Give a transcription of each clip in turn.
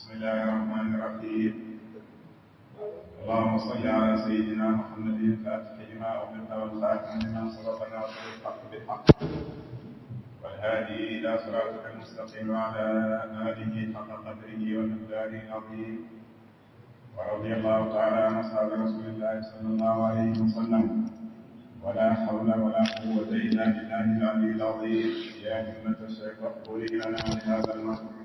بسم الله الرحمن الرحيم. اللهم صل على سيدنا محمد الفاتح لما أغلق والخاتم لما سبق ناصر الحق بالحق والهادي إلى صراطك المستقيم وعلى آله حق قدره ومقداره العظيم. ورضي الله تعالى عن أصحاب رسول الله صلى الله عليه وسلم. ولا حول ولا قوة إلا بالله العلي العظيم. يا همة الشيخ اغفر لنا ولهذا المسجد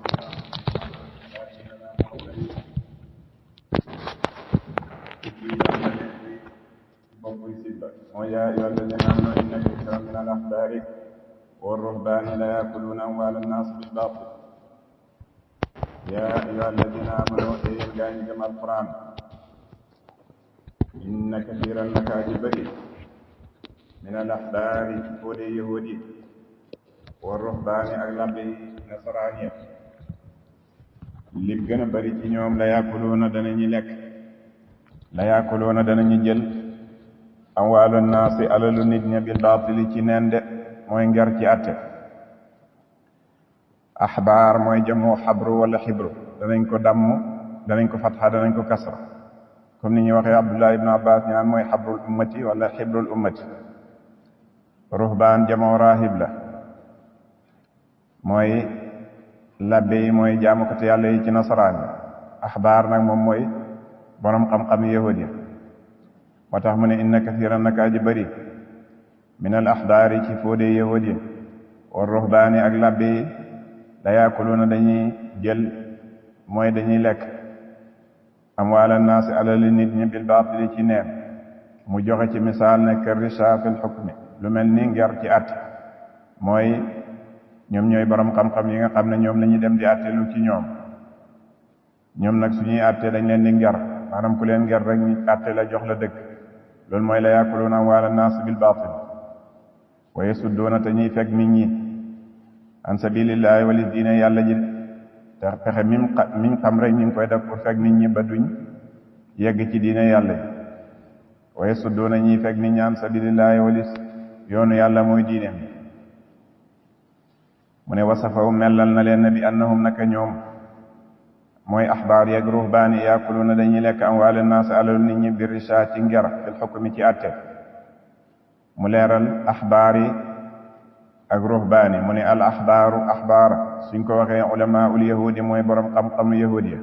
ويا أيها الذين آمنوا إن كثيرا من الأحبار والرهبان لا يأكلون أموال الناس بالباطل. يا أيها الذين آمنوا إن جمع القرآن إن كثيرا لكاذب من الأحبار فولي يهودي والرهبان أغلب نصرانية li gën a bari ci ñoom la yàkkuloona danañu lekk la yàkkuloona danañu jël amwaalu naasi alalu nit ña bil baatili ci neen de mooy nger ci àtte. axbaar mooy jamu xabru wala xibru, danañ ko damm, danañ ko fatxa, danañ ko kasra, comme ni ñuy waxee Abdullah ibn Abbas ñu naan mooy xabrul ummati wala xibrul ummati. ruhbaan jamu raahib la, mooy labbe yi, mooy jaamukati yàlla yi ci nasaraan yi. axbaar nag moom mooy borom xam-xam yahud yi. moo tax mu ne inna kathiran naka aji bari min al axbaari ci fóode yahud yi wa ruhbaani ak labbe yi la yaakuluuna dañuy jël, mooy dañuy lekk amwaala naasi alali nit ñi bil baatili ci neen. mu joxe ci misaal ne kër risha fil xukmi, lu mel ni nger ci at, mooy ñoom ñooy borom xam-xam yi nga xam ne ñoom la ñuy dem di àtte lu ci ñoom nag suñuy àtte dañ leen di nger, maanaam ku leen nger rek ñu àtte la jox la dëgg. loolu mooy la yaakuluuna amwaala naas bil baatil wa yasudduuna te ñuy fekk nit ñi an sabilillahi wali diine yàlla ji. te pexe miñ xam rek ñu ngi koy def pour fekk nit ñi ba duñ yegg ci diine yàlla ji. wa yasudduuna ñuy fekk nit ñi an sabilillahi wali yoonu yàlla mooy diine mi. mu ne wasafaw mellal na leen bi annahum naka ñoom mooy axbaar yeeg ruhbaani yaakuluuna dañuy lekk amwaale naas alalu nit ñi bi risha ci nger fil xukmi ci àtte. mu leeral axbaar yi ak ruhbaani. mu ne al axbaaru axbaar suñ ko waxee ulamaa ul yahudi mooy borom xam-xamu yahudi ya,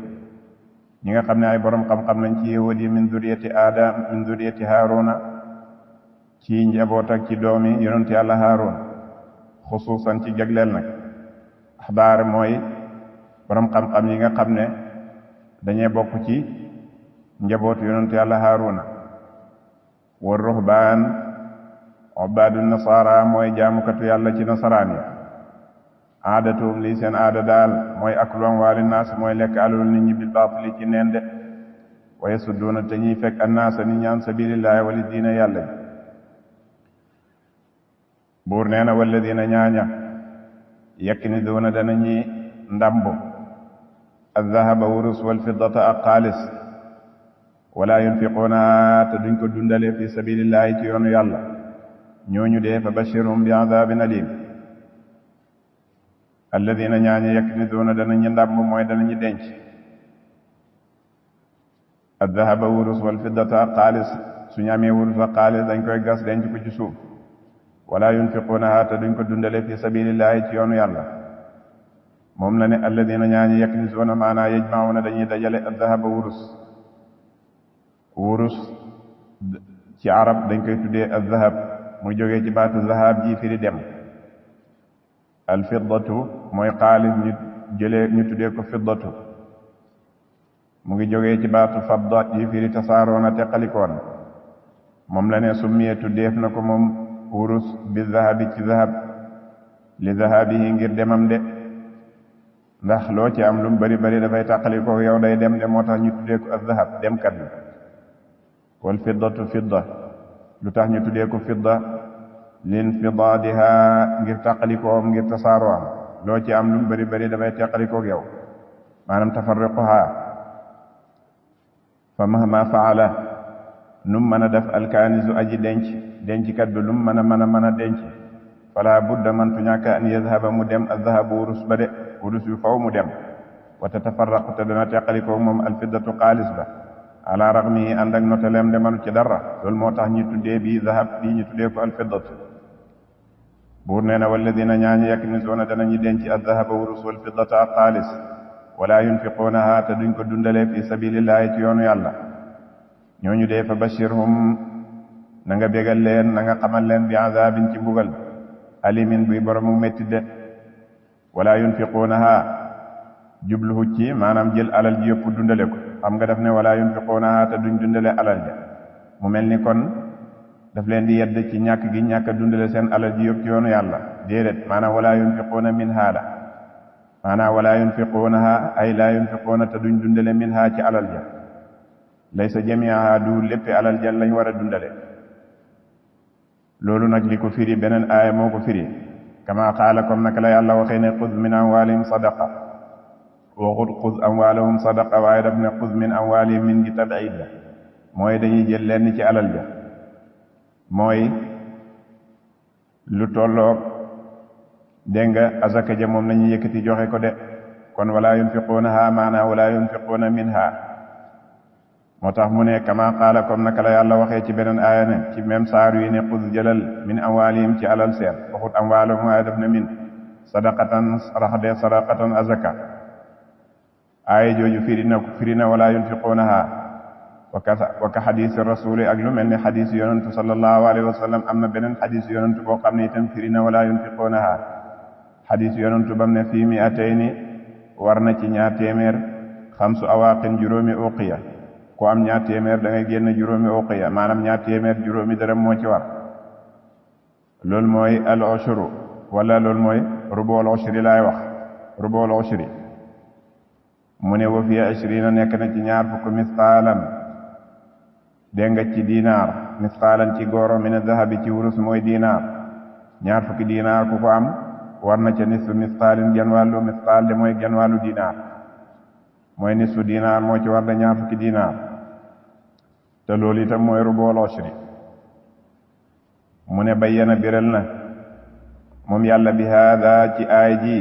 ñi nga xam ne ay borom xam-xam lañ ci yahudi min duriyati aadam min duriyati haaruna, ci njaboot ak ci doomi yonent yàlla haarun xusuusan ci jagleel nag. axbaar mooy borom xam-xam yi nga xam ne dañee bokk ci njabootu yonent yàlla haaruna. wa ruhbaan ubaadu nasaara mooy jaamukatu yàlla ci nasaraan yi. aadatuhum lii seen aada daal mooy aklu amwaali naas, mooy lekk alal nit ñi bil baatili ci neen de. wa yasudduuna te ñuy fekk annaasa nit ñi an sabilillahi wali diine yàlla bi. buur nee na walladina ñaaña yaknizuuna danañuy ndambu aldahaba wurus walfiddata ak xaalis wala yunfiquuna te duñ ko dundale fi sabilillahi ci yoonu yàlla. ñooñu dee fa bashirhum bi adabin alim. alladina ñaaña yaknizuuna danañu ndambu mooy danañu denc aldahaba wurus walfiddata ak xaalis. suñu amee wurus ak xaalis dañ koy gas denc ko ci suuf. wala yunfiquunaha te duñ ko dundale fi sabilillahi ci yoonu yàlla. moom la ne alladina ñaañi yaknisuuna maanaa yajmauna dañuy dajale aldahaba wurus ci arab dañ koy tuddee aldahab, muy jógee ci baatu zahab ji firi dem. alfiddatu mooy xaalis ñu tuddee ko fiddatu, mu ngi jógee ci baatu fadda ji firi tasaaroona teqalikoon. moom la ne summiye tuddeef na ko moom wurus bi zahabi ci zahab li zahabihi ngir demam de, ndax loo ci am lu mu bari bari dafay tàqali ko yow day dem de, moo tax ñu tuddee ko az-zahab demkat bi. wal fiddatu fidda, lu tax ñu tuddee ko fidda linfidaadiha ngir tàqali koom, ngir tasaaroo am. loo ci am lu mu bari bari dafay tàqali ko yow, maanaam tafarriquha. fa mahma faala, num mën a def alkaanisu aji denckat bi lum mën a denc, fala budda man tu ñàkk an yazhaba mu dem az-zahabu wurus ba de, wurus bi faw mu dem. wa tatafarraqu te dana teqalikoo moom alfiddatu xaalis ba ala raxmi ànd ak notaleem de manu ci dara loolu moo tax ñi tuddee bii zahab bii ñu tuddee ko alfiddatu buur nee na walladina ñaañu yaknizuuna danañu denc azahaba wurus wal fiddata ak xaalis wala yunfiquunaha te duñ ko dundalee fi sabilillahi ci yoonu yàlla ñooñu dee fa bashirhum na nga bégal leen na nga xamal leen bi azabin ci mbugal alimin buy boromu métti de wala yunfiquunaha jubluhu ci maanaam jël alal ji yëpp dundale ko xam nga daf ne wala yunfiquunaha te duñ dundale alal ja mu mel ni kon daf leen di yedd ci ñàkk gi ñàkk a dundale seen alal ji yëpp ci yoonu yàlla déedéet maanaam wala yunfiquuna minha la maanaam wala yunfiquunaha ay la yunfiquuna te duñ dundale minha ci alal ja laysa jamiaha du lépp alal ja lañ war a dundale loolu nag li ko firi beneen aaya moo ko firi kama qaala comme naka la yàlla waxee ne xuz min amwalihim sadaqa waxut xuz amwalahum sadaqa waaye daf ne xuz min amwalihim min gi tab'id la mooy dañuy jël lenn ci alal ja mooy lu tolloog dégg nga azaka ja moom lañuy yëkkati joxe ko de kon wala yunfiquunaha maana wala yunfiquuna minha moo tax mu ne kama qaala comme naka la yàlla waxee ci beneen aaya ne ci même saar yi ne xuz jëlal min amwaalihim ci alal seen waxut amwaalahum waaye daf ne min sadaqatan raxde sadaqatan azaka aaya jooju firi na wala yunfiquunaha wa ka xadiisi rasuli ak lu mel ne xadiisi yonantu sallallahu alayhi wa sallam am na beneen xadiisi yonantu boo xam ne itam firi na wala yunfiquunaha xadiisi yonantu bam ne fii mi'atayni war na ci 200 xamsu awaaqin juróomi uqiya ku am 200 da ngay génn juróomi uqiya maanaam 200 juróomi dërëm moo ci war loolu mooy al ushru wala loolu mooy rubul ushri laay wax rubul ushri mu ne wa fi 20 nekk na ci 20 misqaalan dégg nga ci dinaar misqaalan ci góoro min dahabi ci wurus mooy dinaar 20 dinaar ku ko am war na ca nisfu misqaalin genn wàllu misqaal de mooy genn wàllu dinaar mooy nisfu dinaar moo ci war da 20 dinaar te loolu itam mooy rubul ushri mu ne bayyana biral na moom yàlla bi haada ci aay ji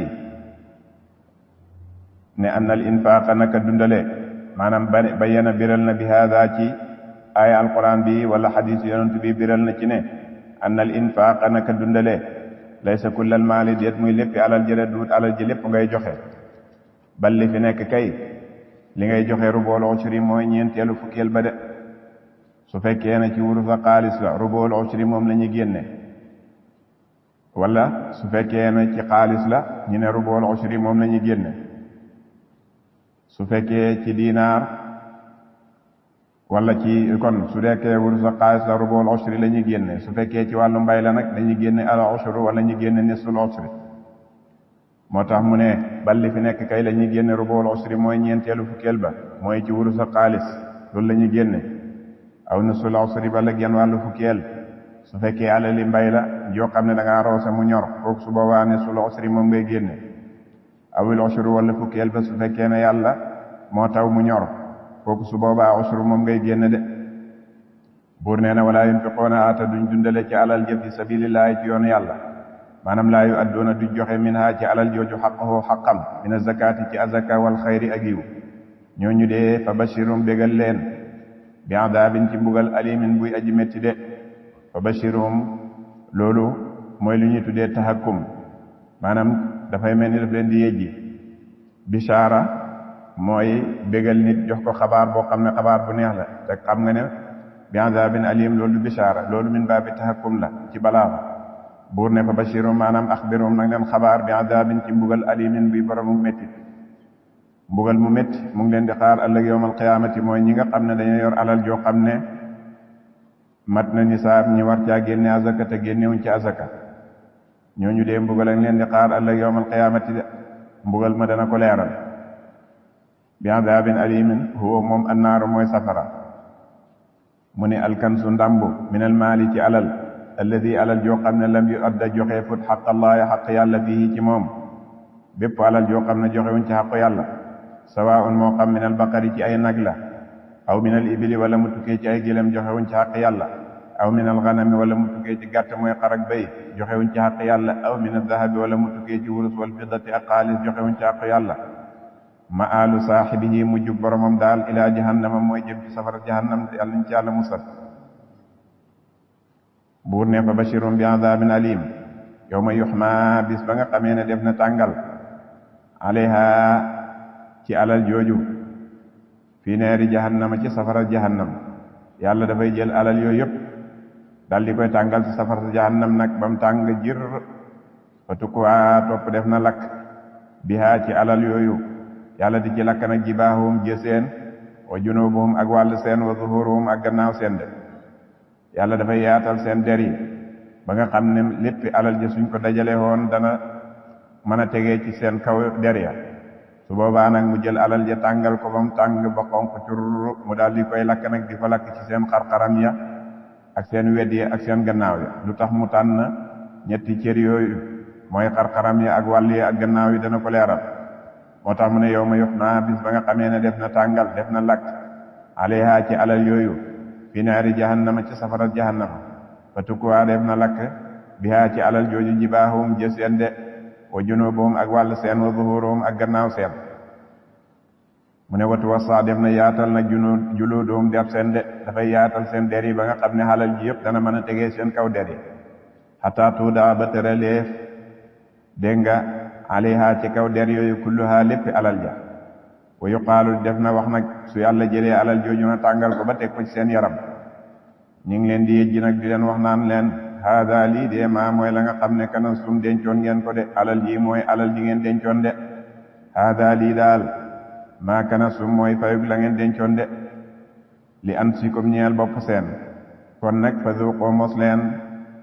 ne annal infaaqa naka dundale maanaam bayyana biral na bi haada ci aaya alquran bi wala xadiis yonent bi biral na ci ne annal infaaqa naka dundale laysa kullal maali déet muy lépp alal jële duut alal ji lépp ngay joxe bal li fi nekk kay li ngay joxe rubul ushri mooy ñeenteelu fukkeel ba de su fekkee ne ci wurus a xaalis la rubul ushri moom la ñuy génne wala su fekkee ne ci xaalis la ñu ne rubul ushri moom la ñuy génne su fekkee ci dinaar wala ci kon su fekkee wurus a xaalis la rubul ushri la ñuy génne su fekkee ci wàllu mbay la nag dañuy génne al ushru wala ñu génne nisful ushri moo tax mu ne balli fi nekk kay la ñuy génne rubul ushri mooy ñeenteelu fukkeel ba mooy ci wurus a xaalis loolu la ñuy génne aw nisful ushri bala genn wàllu fukkeel su fekkee alali mbay la joo xam ne da ngaa roose mu ñor kooku su boobaa nisful ushri moom ngay génne awil ushru wala fukkeel ba su fekkee ne yàlla moo taw mu ñor kooku su boobaa ushru moom ngay génne de buur nee na wala yunfiquuna ata duñ dundale ci alal jëf fi sabilillahi ci yoonu yàlla maanaam laa yu addoona duñ joxe minha ci alal jooju xaqahu xaqam min azakaati ci azaka wal xayri ak yiw ñooñu dee fa bashirum bégal leen bi adabin ci mbugal alimin buy aji métti de fa bashirum loolu mooy lu ñuy tuddee tahakkum maanaam dafay mel ni daf leen di yejji bishaara mooy bégal nit jox ko xabaar boo xam ne xabaar bu neex la te xam nga ne bi adabin alim loolu bishaara loolu min baabi tahakkum la ci balaaxa buur ne fa bashirum maanaam axbirum nag leen xabaar bi adabin ci mbugal alimin buy boromu métti mbugal mu métti mu ngi leen di xaar ëllëg yawmal qiyaamati mooy ñi nga xam ne dañoo yor alal joo xam ne mat na nisaab ñi war caa génne azaka te génnewuñ ci azaka ñooñu dee mbugal ak leen di xaar ëllëg yawmal qiyaamati de mbugal ma dana ko leeral bi adabin alimin huwa moom annaaru mooy safara mu ne alkansu ndambu minal maali ci alal alladi alal joo xam ne lam yu adda joxe fut xaqallaahi xaq yàlla fii ci moom bépp alal joo xam ne joxewuñ ci xaqu yàlla sawaa'un moo xam minal baqari ci ay nag la aw minal ibili wala mu tukkee ci ay gëlëm joxewuñ ci xaq yàlla aw minal ganami wala mu tukkee ci gàtt mooy xar ak béy joxewuñ ci xaq yàlla aw minal dahabi wala mu tukkee ci wurus wal fiddati ak xaalis joxewuñ ci xaq yàlla ma alu saaxibihi mujjug boromam daal ilaa jahannama mooy jëm ci safara jahannam yàlla ñu ci yàlla musal. buur ne fa bashirum bi azabin alim yawma yuxma bis ba nga xamee ne def na tàngal alayha ci alal jooju fi neeri jahannama ci safara jahannam yàlla dafay jël alal yooyu yëpp dal di koy tàngal ci safara jahannam nag ba mu tàng jir fa tukkuwaa topp def na lakk bihaa ci alal yooyu yàlla di ci lakk nag jibaahum jëseen wa junubuhum ak wàll seen wa zuhuruhum ak gannaaw seen de yàlla dafay yaatal seen der yi ba nga xam ne léppi alal ja suñ ko dajale woon dana mën a tegee ci seen kaw der ya su boobaa nag mu jël alal ja tàngal ko ba mu tàng ba xonq cur mu daal di koy lakk nag di fa lakk ci seen xarxaram ya ak seen wedd ya ak seen gannaaw ya lu tax mu tànn ñetti cër yooyu mooy xarxaram ya ak wàll ya ak gannaaw yi dana ko leeral moo tax mu ne yow ma yox naa bis ba nga xamee ne def na tàngal def na lakk alayha ci alal yooyu fi naari jahannama ci safara jahannama fa tukkuwaa def na lakk bihaa ci alal jooju jibaahum jëseen de wa junubuhum ak wàll seen wa zuhuruhum ak gannaaw seen mu ne watu wasa def na yaatal nag juluduhum der seen de dafay yaatal seen der yi ba nga xam ne xalal ji yëpp dana mën a tegee seen kaw der yi xataa tuudaa ba tëraleef dégg nga alayha ci kaw der yooyu kulluha lépp alal ja wa yuqaalu def na wax nag su yàlla jëlee alal jooju na tàngal ko ba teg ko ci seen yaram ñu ngi leen di yëjji nag di leen wax naan leen haada lii de maa mooy la nga xam ne kana sum dencoon ngeen ko de alal ji mooy alal ji ngeen dencoon de haada lii daal maa kana sum mooy fayug la ngeen dencoon de li anfusikum ñeel bopp seen kon nag fa zuuqoo mos leen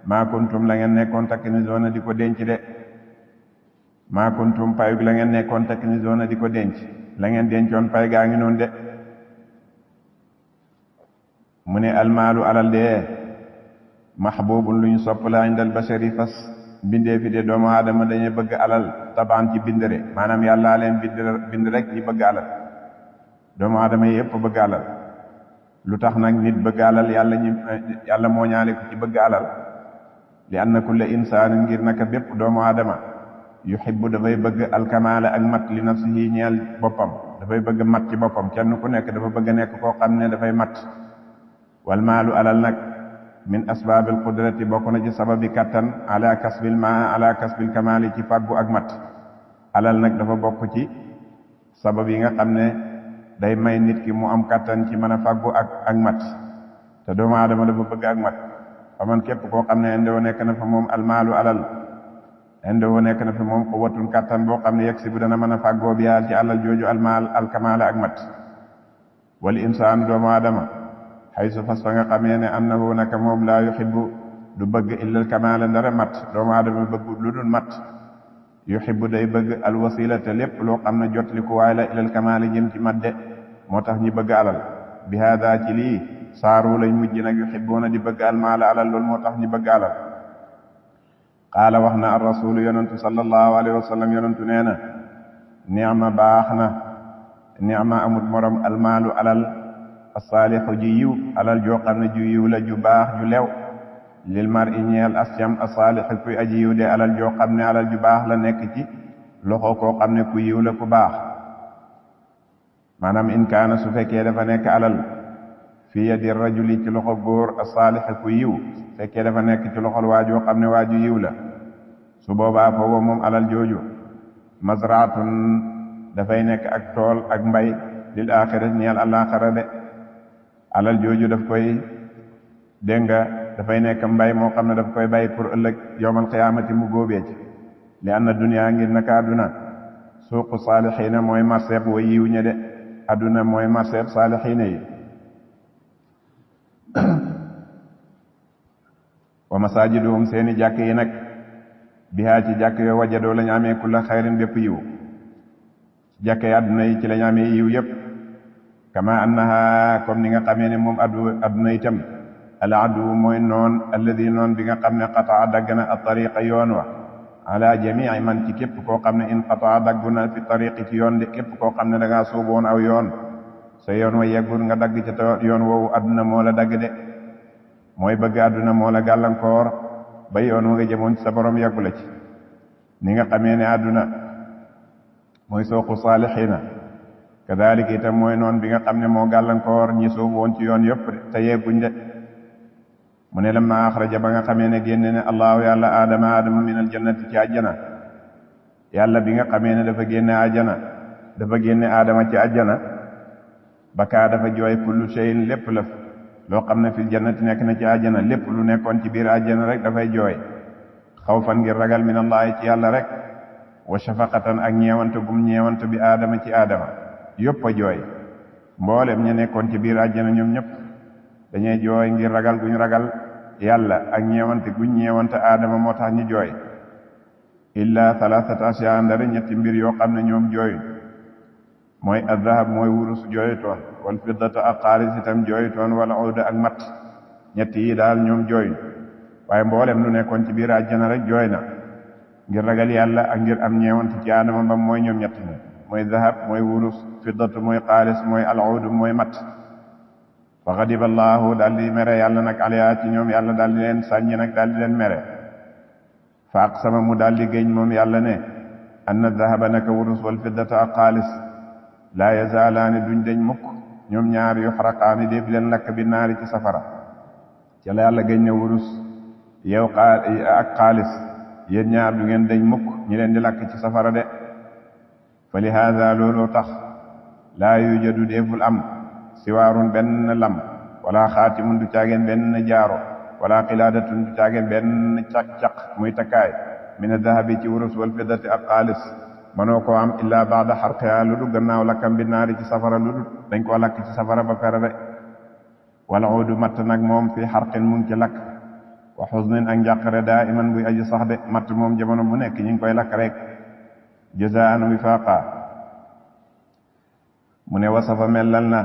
maa kuntum la ngeen nekkoon taknizuuna di ko denc de maa kuntum payug la ngeen nekkoon taknizuuna di ko denc la ngeen dencoon pay gaa ngi noonu de mu ne almaalu alal de mahbubun lu ñu sopp la indal bashari fas bindee fi de doomu aadama dañuy bëgg alal tabaan ci bindere maanaam yàllaa leen bind rek ñi bëgg alal doomu aadama yi yëpp bëgg alal lu tax nag nit bëgg alal yàlla moo ñaale ko ci bëgg alal li anna kulla insaanin ngir naka bépp doomu aadama yuhibbu dafay bëgg alkamaala ak mat li nafsihi ñeel boppam dafay bëgg mat ci boppam kenn ku nekk dafa bëgg nekk koo xam ne dafay mat wal maalu alal nag min asbaabil qudrati bokk na ci sababi kattan ala kasbil kamaali ci fàggu ak mat alal nag dafa bokk ci sabab yi nga xam ne day may nit ki mu am kattan ci mën a fàggu ak mat te doomu aadama dafa bëgg ak mat fa man képp koo xam ne indoo nekk na fa moom almaalu alal indoo nekk na fa moom quwwatun kattan boo xam ne yegg si bu dana mën a fàggoo bi ci alal jooju almaal alkamaala ak mat wal insaan doomu aadama haysu fas fa nga xamee ne annahu naka moom laa yuhibbu du bëgg illal kamaala ndara mat doomu aadama bëgg lu dul mat yuhibbu day bëgg alwasilata lépp loo xam ne jot li ku waay la illal kamaala jëm ci mat de moo tax ñi bëgg alal bi hada ci lii saaru lañ mujj nag yuhibbuuna di bëgg almaala alal loolu moo tax ñi bëgg alal qaala wax na ar rasulu yonentu sallallahu alayhi wa sallam yonentu nee na ni'ma baax na ni'ma amut morom almaalu alal asaalixu ji yiw alal joo xam ne ju yiw la ju baax ju lew lil mar i ñeel asyam asaalixu kuy aji yiw de alal joo xam ne alal ju baax la nekk ci loxo koo xam ne ku yiw la ku baax maanaam in kaana su fekkee dafa nekk alal fi yadi rajuli ci loxo góor asaalixu ku yiw fekkee dafa nekk ci loxol waajoo xam ne waaju yiw la su boobaa foofu moom alal jooju mazraatun dafay nekk ak tool ak mbay lil aaxirat ñeel àllaaxira de alal jooju daf koy dégg nga dafay nekk mbay moo xam ne daf koy bay pour ëllëg yowmal qiyaamati mu góobee ci li anna dunya ngir naka àdduna suuqu saalixiina mooy marseeb wa yiw ñe de àdduna mooy marseeb saalixiina yi wa masaajiduhum seeni jàkk yi nag bihaa ci jàkk yoo wajadoo lañu amee kulla xayrin bépp yiw jàkk yi àdduna yi ci lañu amee yiw yépp kama annaha comme ni nga xamee ne moom adduna itam al adu mooy noon alladi noon bi nga xam ne qataa dagg na a tariqa yoon wa ala jamii man ci képp koo xam ne in qataa daggu na fi tariqi ci yoon de képp koo xam ne da ngaa suuboon aw yoon sa yoon wa yeggul nga dagg ca yoon woowu adduna moo la dagg de mooy bëgg adduna moo la gàllankoor ba yoon wa nga jëmoon ci sa borom yeggu la ci ni nga xamee ne adduna mooy sooqu saalixiina kadhalika itam mooy noon bi nga xam ne moo gàllankoor ñi soobu woon ci yoon yëpp te yegguñ de mu ne lamma axraja ba nga xamee ne génne ne allahu yàlla aadama min aljannati ci àjjana yàlla bi nga xamee ne dafa génne aadama ci àjjana bakaa dafa jooy kullu shay'in lépp lëf loo xam ne fil jannati nekk na ci àjjana lépp lu nekkoon ci biir àjjana rek dafay jooy xawfan ngir ragal min allahi ci yàlla rek wa shafaqatan ak ñeewante gum ñeewante bi aadama ci aadama yëpp a jooy mboolem ña nekkoon ci biir àjjana ñoom ñëpp dañuy jooy ngir ragal guñ ragal yàlla ak ñeewante guñ ñeewante aadama moo tax ñu jooy illa thalathata ashyaa ndare ñetti mbir yoo xam ne ñoom jooy mooy azahab mooy wurus jooyutoon wal fiddata ak xaalis itam jooyutoon wala uda ak mat ñetti yi daal ñoom jooy waaye mboolem lu nekkoon ci biir àjjana rek jooy na ngir ragal yàlla ak ngir am ñeewante ci aadama ba mooy ñoom ñett ñi mooy zahab mooy wurus fiddatu mooy xaalis mooy al-uud mooy mat fa ghadiba allahu daal di mere yàlla nag alayha ci ñoom yàlla daal di leen sàññi nag daal di leen mere fa aqsama mu daal di géñ moom yàlla ne anna zahaba naka wurus wal fiddata ak xaalis laa yazaalaani duñ deñ mukk ñoom ñaar yuxraqaani def leen lakk bi naari ci safara ca la yàlla géñ ne wurus yow ak xaalis yéen ñaar du ngeen deñ mukk ñi leen di lakk ci safara de fa li haada looloo tax laa yujadu deeful am siwaarun benn lam wala xaatimun du caageen benn jaaro wala xilaadatun du caageen benn caq muy takkaay min adahabi ci wurus wal fiddati ak xaalis mënoo koo am illaa baada xarqiha lu dul gannaaw lakkam bi naari ci safara lu dul dañ koo lakk ci safara ba pere de wala udu matt nag moom fi xarqin mu ngi ci lakk wa xusnin ak njàqare daa iman buy aji sax de matt moom jamono bu nekk ñu ngi koy lakk rek jazaan wifaqa mu ne wasafa mellal na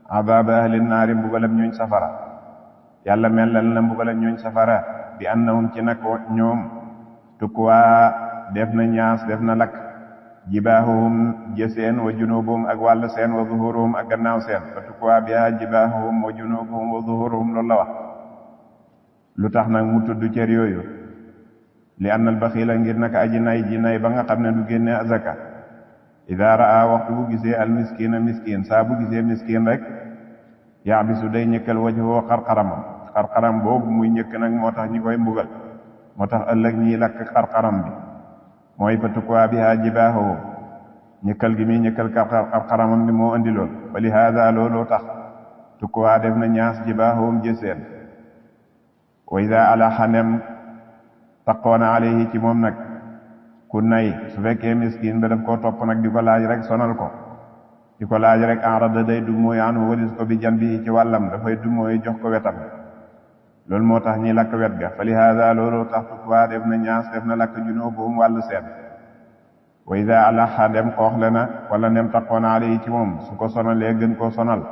adaba ahli naari mbugalam ñooñ safara yàlla mellal na mbugalam ñooñ safara bi annahum ci nag ñoom tukkuwaa def na ñaas def na lakk jibaahuhum jëseen wa junubuhum ak wàll seen wa zuhuruhum ak gannaaw seen fa tukkuwaa biha jibaahuhum wa junubuhum wa zuhuruhum loolu la wax lu tax nag mu tudd cër yooyu li annal baxiila ngir naka aji nay ji nay ba nga xam ne du génne azaka ida raa waxtu bu gisee al miskina miskin saa bu gisee miskin rek yaabisu day ñëkkal wajhoo xarxaram boobu muy ñëkk nag moo tax ñi koy mbugal moo tax ëllëg ñiy lakk xarxaram bi mooy fa tukkuwaa biha jibaahuhum ñëkkal gi muy ñëkkal xarxaramam bi moo andi lool fa li haada looloo tax tukkuwaa def na ñaas jibaahuhum jëseen wa ida ala xanem taqoona alayhi ci moom nag ku nay su fekkee miskin ba daf koo topp nag di ko laaj rek sonal ko di ko laaj rek arada day du mooy anu walis ko bi jan bi ci wàllam dafay du mooy jox ko wetam loolu moo tax ñi lakk wet ga fa li haada loolu tax tukkuwaa def na ñaas def na lakk junubuhum wàllu seen wa ida ala xanem xooxle na wala nem taqoona alayhi ci moom su ko sonalee gën koo sonal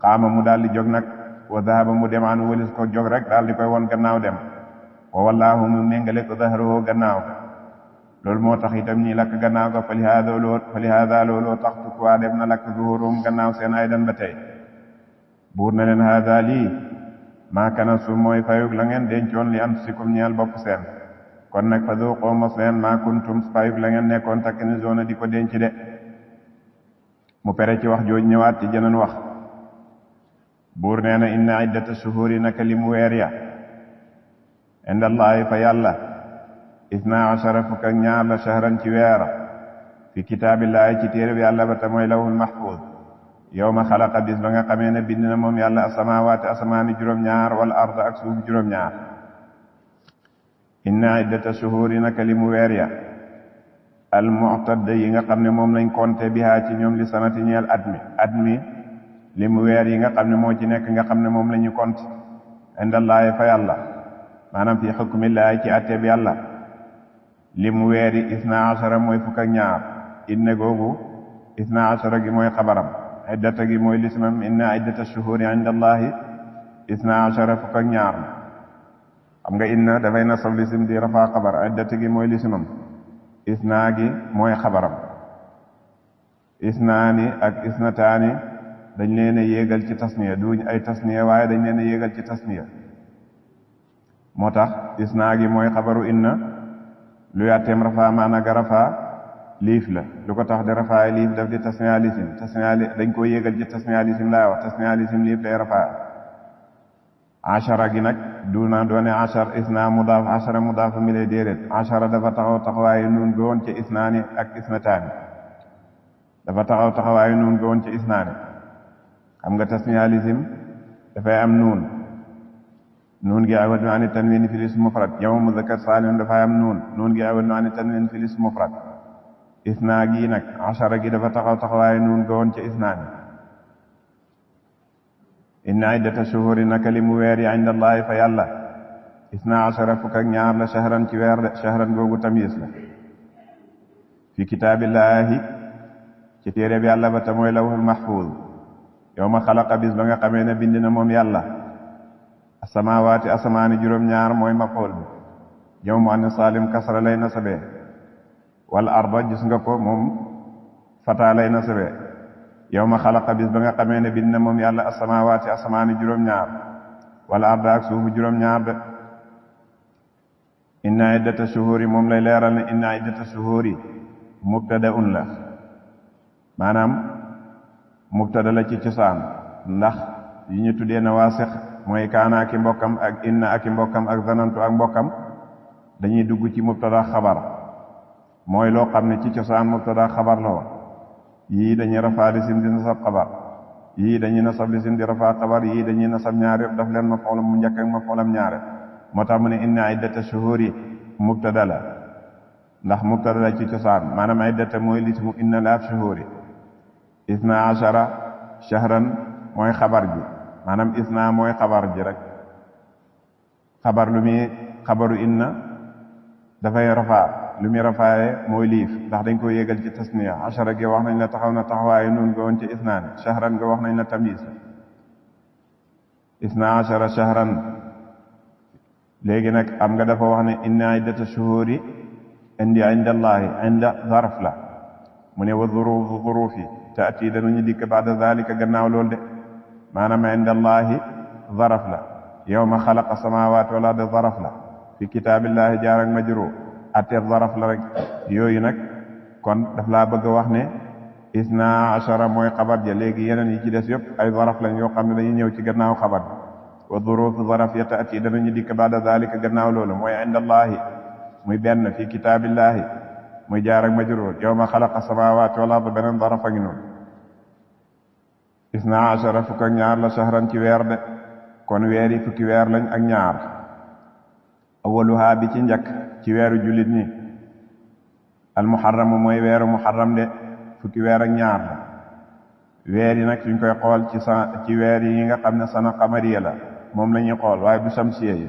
xaama mu daal di jóg nag wa dahaba mu dem anu walis ko jóg rek daal di koy won gannaaw dem wa wallaahu mu méngale ko dahruhu gannaaw ga loolu moo tax itam ñi lakk gannaaw ga fa li haada looloo tax tukkuwaa dem na lakk zuhurum gannaaw seen ay dan ba tey buur na leen haada lii maa kana su mooy fayug la ngeen dencoon li anfusikum ñeel bopp seen kon nag fa zuuqoo mos leen maa kuntum fayug la ngeen nekkoon takk ni zone di ko denc de mu pere ci wax jooj ñëwaat ci jeneen wax buur nee na inna iddata shuhuri naka li mu weer ya inda allahi fa yàlla isna ashara fukk ak ñaar la shahran ci weer fi kitaabillahi ci téere bi yàlla ba te mooy lawhul mahfuz yawma xalaqa bis ba nga xamee ne bind na moom yàlla asamawaati asamaani juróom-ñaar wal arda ak suuf juróom-ñaar inna iddata shuhuri naka li mu weer ya al mu'tadda yi nga xam ne moom lañ compté bihaa ci ñoom li sanati ñeel at mi li mu weer yi nga xam ne moo ci nekk nga xam ne moom la ñu compté inda allahi fa yàlla maanaam fi xukmillaahi ci atte bi yàlla li mu weeri isna ashara mooy fukk ak ñaar inne googu isna ashara gi mooy xabaram iddata gi mooy lismam inna iddata shuhuri inda allahi isna ashara fukk ak ñaar xam nga inna dafay nasab lisim di rafaa xabar iddata gi mooy lismam isna gi mooy xabaram isnaani ak isnataani dañ leen a yéegal ci tasniya duñ ay tasniya waaye dañ leen a yéegal ci tasniya moo tax isna gi mooy xabaru inna lu yàtteem rafaa maana ga rafaa liif la lu ko tax di rafaa liif daf di tasniya lisim dañ ko yéegal ci tasniya lisim laa wax tasniya lisim liif lay rafaa ashara gi nag du naa doone ashar isna mudaaf ashara mudaaf mi lay déedéet ashara dafa taxaw taxawaayu nuun ga woon ci isnaani ak isnataani dafa taxaw taxawaayu nuun ga woon ci isnaani xam nga tasniya lisim dafay am nuun gi awadu ani tanwin fil ism mufrad jamu muzakkar saalim dafay am nuun gi awadu ani tanwin fil ism mufrad isna gi nag ashara gi dafa taxaw taxawaayu nuun ga woon ci isnaani inna iddata shuhuri naka li mu weer yi inda allahi fa yàlla isna ashara fukk ak ñaar la shahran ci weer de shahran googu tamyiz la fi kitaabillahi ci téere bi yàlla ba ta mooy lawhul mahfuz yawma xalaqa bis ba nga xamee ne bind na moom yàlla asamawaati asamaani juróom-ñaar mooy maqool bi jaw mu anni salim kasra lay nasabee wal arda gis nga ko moom fata lay nasabee yawma xalaqa bis ba nga xamee ne bind na moom yàlla asamawaati asamaani juróom-ñaar wal arda ak suufu juróom-ñaar de inna iddata shuhuri moom lay leeral ne inna iddata shuhuri mubtada'un la maanaam mubtada la ci cosaan ndax yi ñu tuddee nawaasix mooy kaana ak i mbokkam ak inna ak i mbokkam ak zanantu ak mbokkam dañuy dugg ci mubtada xabar mooy loo xam ne ci cosaan mubtada xabar la woon yii dañuy rafaa lisim di nasab xabar yii dañuy nasab lisim di rafaa xabar yii dañuy nasab ñaar yëpp daf leen maf'uulam mu njëkk ak maf'uulam ñaare moo tax mu ne inna iddata shuhuri mubtada la ndax mubtada la ci cosaan maanaam iddata mooy lismu inna laaf shuhuri isna ashara shahran mooy xabar ji maanaam isna mooy xabar ji rek xabar lu muy xabaru inna dafay rafaa lu muy rafaaye mooy liif ndax dañ ko yéegal ci tasniya ashara gi wax nañ la taxaw na taxawaaye nun nga woon ci isnaani shahran nga wax nañ la tamyiz isna ashara shahran léegi nag am nga dafa wax ne inna iddata shuhuri indi inda allahi inda zarf la mu ne wa zurufi taati danañu dikk baada zalika gannaaw loolu de maanaam inda allahi zaraf la yawma xalaqa samawati wal arda zaraf la fi kitaabillahi jaar ak majru atteef zaraf la rek yooyu nag kon daf laa bëgg a wax ne isna ashara mooy xabar ja léegi yeneen yi ci des yëpp ay zaraf lañ yoo xam ne dañuy ñëw ci gannaaw xabar bi wa durufu zaraf ya taati danañu dikk baada zalika gannaaw loolu mooy inda allahi muy benn fi kitaabillahi muy jaar ak majruur yawma xalaqa samawati wal arda beneen zaraf a ngi noonu isna ashara fukk ak ñaar la shahran ci weer de kon weer yi fukki weer lañ ak ñaar awaluha bi ci njëkk ci weeru jullit ñi al muharram mooy weeru muharram de fukki weer ak ñaar la weer yi nag suñ koy xool ci weer yi nga xam ne sana qamariya la moom la ñuy xool waaye bu samsiya yi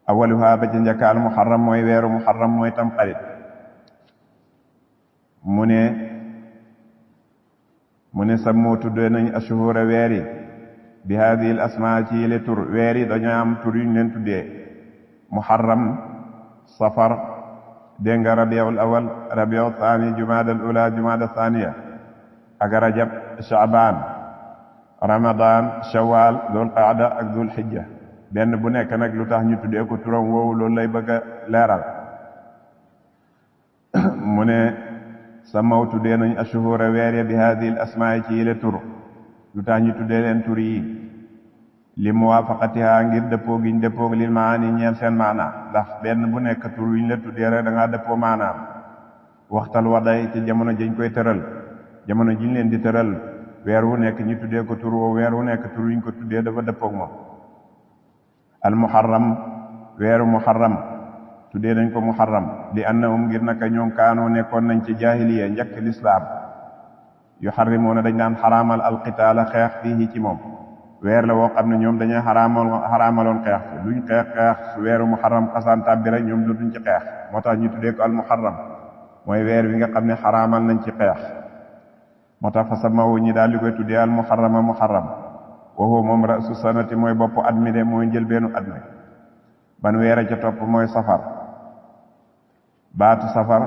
awaluha ba ci njëkk al muharram mooy weeru muharram mooy tam xarit mu ne sa moo tuddee nañ ashuhura weer yi bi hadihi al asmaa ci yile tur weer yi dañoo am tur yuñ leen tuddee muharram safar dégg nga rabiul awal rabiul thani jumaada al ula jumaada thaniya ak rajab shaaban ramadan shawal dul qaada ak dul hijja benn bu nekk nag lu tax ñu tuddee ko turam woowu loolu lay bëgg a leeral mu ne sa maw tuddee nañ ashuhura weer ya bi hadihi al asmaa ci yile tur lu tax ñu tuddee leen tur yi li muwaafaqatiha ngir dëppoo giñ dëppoo lil maani ñeel seen maana ndax benn bu nekk tur yuñ la tuddee rek da ngaa dëppoo maanaam waxtal waday ci jamono jiñ koy tëral jamono jiñ leen di tëral weer wu nekk ñu tuddee ko tur woo weer wu nekk tur yuñ ko tuddee dafa dëppoog moom al muharram weeru muharram tuddee nañ ko muharram li annahum ngir naka ñoom kaanoo nekkoon nañ ci jaahiliya njëkk lislaam yuharrimuuna dañ daan xaraamal alqitaala xeex fii ci moom weer la woo xam ne ñoom dañuy xaraamaloon xeex fi luñ xeex weeru muharram xasaan tàbbi rek ñoom duñ ci xeex moo tax ñu tuddee ko al muharram mooy weer wi nga xam ne xaraamal nañ ci xeex moo tax fa samawu ñi daal di koy tuddee al muharrama muharram wa huwa moom rasu sanati mooy bopp at mi de mooy njëlbeenu at mi ban weer a ca topp mooy safar baatu safar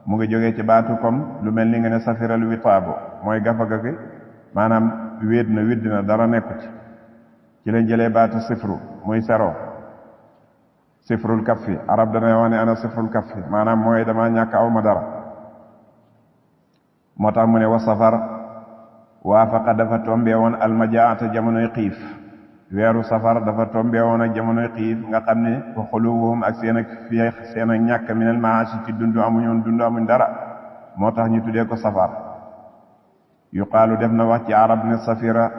mu ngi jógee ci baatu comme lu mel ni nga ne safiral witaabu mooy gafaga gi maanaam wéet na widd na dara nekku ci lañ jëlee baatu sifru muy sero sifrul kaffi arab dana wax ne ana sifrul kaffi maanaam mooy dama ñàkk aw ma dara moo tax mu ne wa safar waafaqa dafa tombe woon almajaata jamonoy xiif weeru safar dafa tombe woon ak jamonoy xiif nga xam ne wa xuluwuhum ak seen ak fiix seen ak ñàkk minal maashi ci dund amuñ dara moo tax ñu tuddee ko safar yuqaalu def na wax ci arab ne safira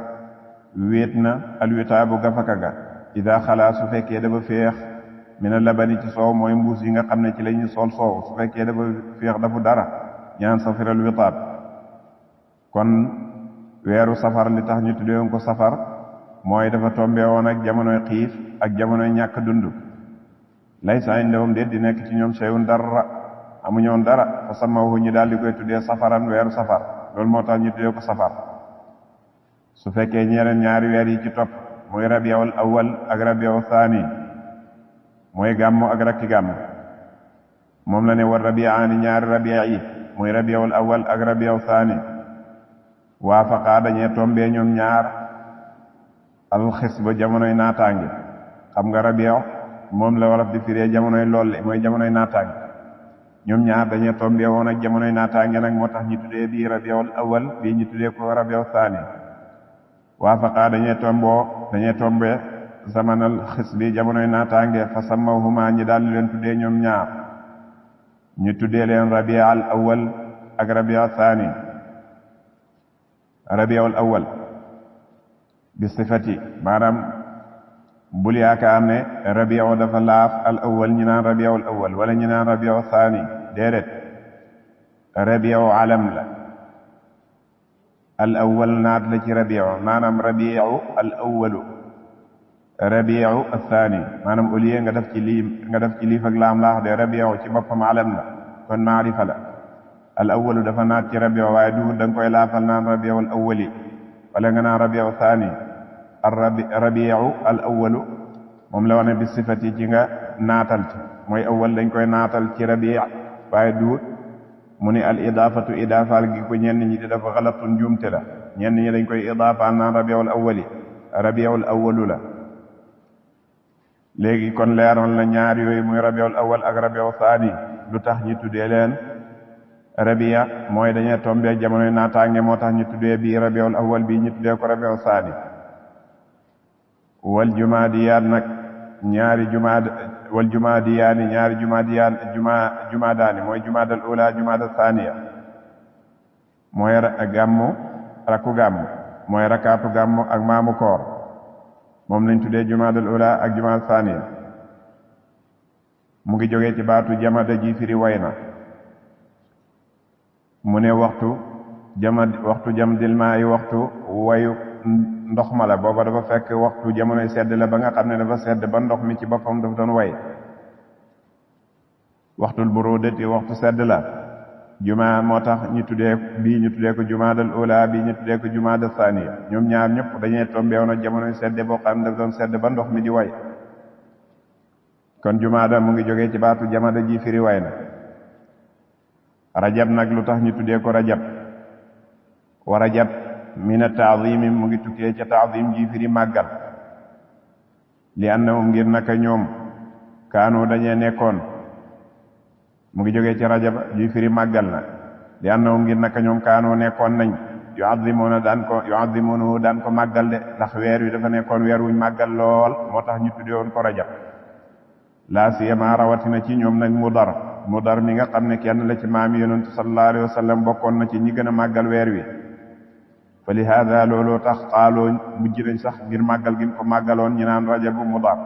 wéet na alwitaabu gafaka ga ida xalaa su fekkee dafa féex mina labani ci soow mooy mbuus yi nga xam ne ci la ñu sol soow su fekkee dafa féex dafa dara ñaan safira alwitaab kon weeru safar li tax ñu tuddee ko safar mooy dafa tombe woon ak jamonoy xiif ak jamonoy ñàkk dund laysa indahum déet di nekk ci ñoom shay'un dara amuñoon dara fa samawu ñu daal di koy tuddee safaran weeru safar loolu moo tax ñu tuddee ko safar su fekkee ñeneen ñaari weer yi ci topp mooy rabiul awwal ak rabiul thani mooy gàmmu ak rakki gàmmu moom la ne war rabiaani ñaari rabia yi mooy rabiul awwal ak rabiul thani waafaqa dañee tombee ñoom ñaar alxis ba jamonoy naataange xam nga rabiu moom la wolof di firee jamonoy lolle mooy jamonoy naataange ñoom ñaar dañee tombee woon ak jamonoy naataange nag moo tax ñu tuddee bii rabiul awwal bii ñu tuddee ko rabiul thani waafaqa dañee tombee zamanal xis bi jamonoy naataange fa sammawhuma ñi daal leen tuddee ñoom ñaar ñu tuddee leen rabiul awwal ak rabiul thani rabiul awwal bi sifati maanaam bul yaakaar ne rabiu dafa laaf al awwal ñi naan rabiul awwal wala ñi naan rabiul thani déedéet rabiu alam la al awwal naat la ci rabiu maanaam rabiu al awwalu rabiu al thani maanaam au lieu nga def ci liif ak laam laax de rabiu ci boppam alam la kon maarifa la al awwalu dafa naat ci rabiu waaye du da nga koy laafal naan rabiu al awwali wala nga naan rabiu thani rabiu al awwalu moom la wane bi sifati ci nga naatal ci mooy awwal dañ koy naatal ci rabi waaye duut mu ni al idaafatu idaafaal gi ko ñenn ñi di dafa xalatun njuumte la ñenn ñi dañ koy idaafaal naan rabiul awwali rabiul awwalu la léegi kon leeroon la ñaar yooyu muy rabiul awwal ak rabiul thani lu tax ñu tuddee leen rabia mooy dañee tombee jamonoy naataange moo tax ñu tuddee bii rabiul awwal bii ñu tuddee ko rabiul thani wal jumaadiyaat nag ñaari jumaadaani mooy jumaadal ula jumaadal thaniya mooy gàmmu rakku gàmmu mooy rakaatu gàmmu ak maamu koor moom lañ tuddee jumaadal ula ak jumaadal thaniya mu ngi jógee ci baatu jamada ji firi way na mu ne waxtu jamdil maa yi waxtu wayu ndox ma la booba dafa fekk waxtu jamonoy sedd la ba nga xam ne dafa sedd ba ndox mi ci boppam dafa doon way waxtul burudati waxtu sedd la juma moo tax ñu tuddee ko jumaadal ula bii ñu tuddee ko jumaadal thaniya ñoom ñaar ñëpp dañuy tombeewoon ak jamonoy sedd boo xam ne dafa doon sedd ba ndox mi di way kon jumaada mu ngi jógee ci baatu jamada ji firi way na rajab nag lu tax ñu tuddee ko rajab wa rajab min at-ta'zim mu ngi tukkee ca ta'zim ji firi màggal li annahum ngir naka ñoom kaanu dañee nekkoon mu ngi jógee ci rajab ji firi màggal na li annahum ngir naka ñoom kaanu nekkoon nañ yu'azzimuuna daan ko màggal de ndax weer wi dafa nekkoon weer wuñ màggal lool moo tax ñu tuddee woon ko rajab laa siyama rawatina ci ñoom nag Mudar mi nga xam ne kenn la ci maami yonent sallallahu alayhi wa sallam bokkoon na ci ñi gën a màggal weer wi fa li hada looloo tax xaaloo mujj nañ sax ngir màggal gi ko màggaloon ñi naan rajabu Mudar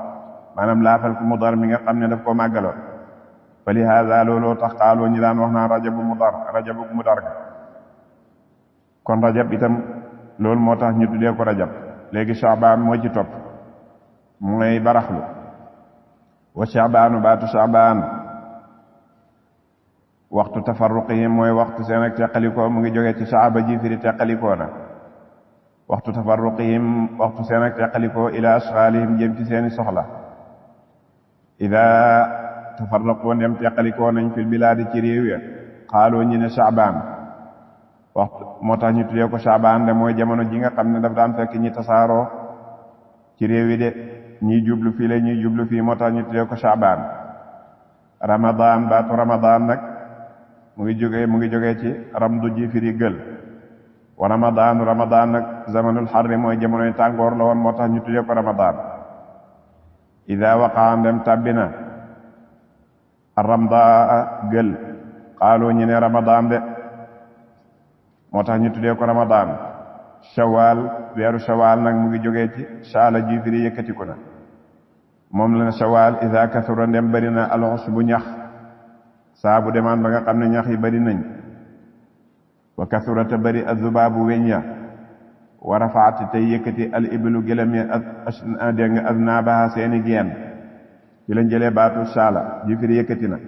maanaam laafal ko Mudar mi nga xam ne daf ko màggaloon fa li hada looloo tax xaaloo ñi daan wax naan rajabu Mudar ga kon rajab itam loolu moo tax ñu tuddee ko rajab léegi Shaabaan moo ci topp mooy baraxlu wa Shaabaanu baatu Shaabaan waxtu tafarruqihim mooy waxtu seen ak teqalikoo mu ngi jógee ci saaba ji firi teqalikoo na waxtu tafarruqihim waxtu seen ak teqalikoo ila ashghalihim jëm ci seeni soxla ida tafarraqoo dem teqalikoo nañ fil bilaadi ci réew ya xaaloo ñi ne Shaabaan waxtu moo tax ñu tuddee ko Shaabaan de mooy jamono ji nga xam ne daf daan fekk ñi tasaaroo ci réew yi de ñiy jublu fii la ñuy jublu fii moo tax ñu tuddee ko Shaabaan Ramadan baatu Ramadan nag mu ngi jógee ci ramdu ji firi gël wa ramadan nag zamanul xarri mooy jamonoy tàngoor la woon moo tax ñu tuddee ko ramadan ida waqaa ndem tàbbina ramdaa gël xaalu ñu ne ramadan de moo tax ñu tuddee ko ramadan shawal weeru shawal nag mu ngi jógee ci shaala ji firi yëkkatiku na moom la shawal ida kasura ndem bari na alxus bu ñax saa bu demaan ba nga xam ne ñax yi bari nañ wa kasura te bari azubaabu weñ ya wa rafaati tey yëkkati al ibilu gëlëm ya dégg nga aznaabaha seeni geen ci lañ jëlee baatu shaala ji firi yëkkati na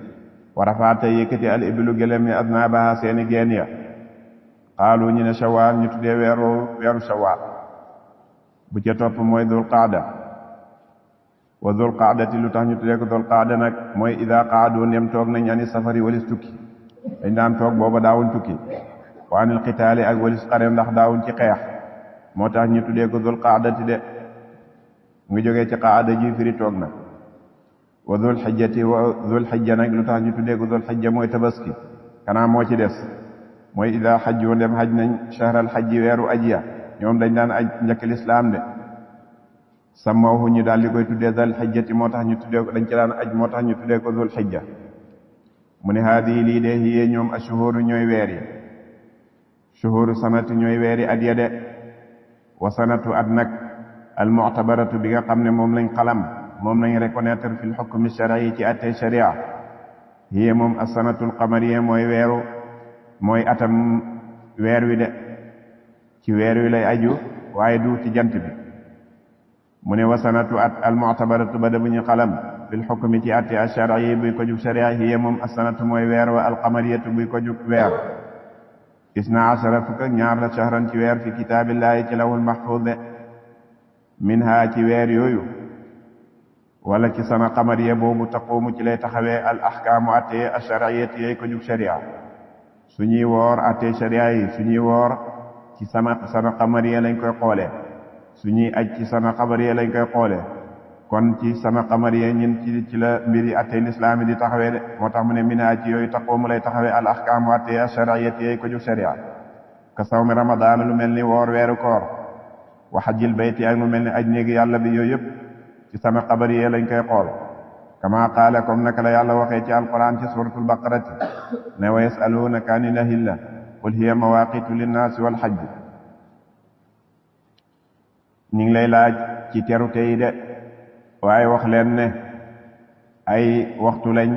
wa rafaati tey yëkkati al ibilu gëlëm ya aznaabaha seeni geen ya xaalu ñu ne shawal ñu tuddee weeru shawal bu ca topp mooy dul qaada wa dul qaadati lu tax ñu tuddee ko dul qaada nag mooy ida qaadu ndem toog nañ ani safari walis tukki dañ daan toog booba daawuñ tukki wa anil qitaali ak walis xare ndax daawuñ ci xeex moo tax ñu tuddee ko dul qaadati de mu ngi jógee ci qaada ji firi toog na wa dul xijjati wa dul xijja nag lu tax ñu tuddee ko dul xijja mooy tabaski kanaa moo ci des mooy ida xajju ndem xaj nañ shahral xajji weeru ajiya ñoom dañ daan aj njëkk lislaam de samawhu ñu daal di koy tuddee dul xijjati moo tax ñu tuddee ko dañ ci daan aj moo tax ñu tuddee ko dul xijja mu ne haadi lii de hiye ñoom ashuhuru ñooy weer yi shuhuru sanati ñooy weeri at ya de wa sanatu at nag al mu'tabaratu bi nga xam ne moom lañ xalam moom lañ reconnaître fil hukmi shar'i ci atte sharia hiye moom as-sanatul qamariya mooy atam weer wi de ci weer wi lay aju waaye du ci jant bi mu ne wa sanatu at al mu'tabaratu ba da bu ñu xalam fil hukmi ci atte ash-shar'i buy ko jug sharia hiye moom as-sanatu mooy weer wa al qamariyatu buy ko jug weer isna asara fukk ak ñaar la shahran ci weer fi kitaabillahi ci lawhul mahfuz de minha ci weer yooyu wala ci sana qamariya boobu taqumu ci lay taxawee al ahkaamu atte ash-shar'iyyati yay ko jug sharia suñuy woor atte sharia yi suñuy woor ci sana qamariya lañ koy xoolee suñuy aj ci sana qamariya lañ koy xoolee kon ci sana qamariya ñin ci la mbiri atte lislaam di taxawee de moo tax mu ne minha ci yooyu taqumu lay taxawee al ahkaamu atte ash-shar'iyyati yay ko jug sharia ka sawmi ramadan lu mel ni woor weeru koor wa hajjil bayti ak lu mel ni aj néegi yàlla bi yooyu yëpp ci sana qamariya lañ koy xool kama qaala comme naka la yàlla waxee ci alquran ci suratul baqarati ne wa yasalunaka anil ahilla qul hiya mawaqitu linnaasi wal hajj ñu ngi lay laaj ci teru tey de waaye wax leen ne ay waxtu lañ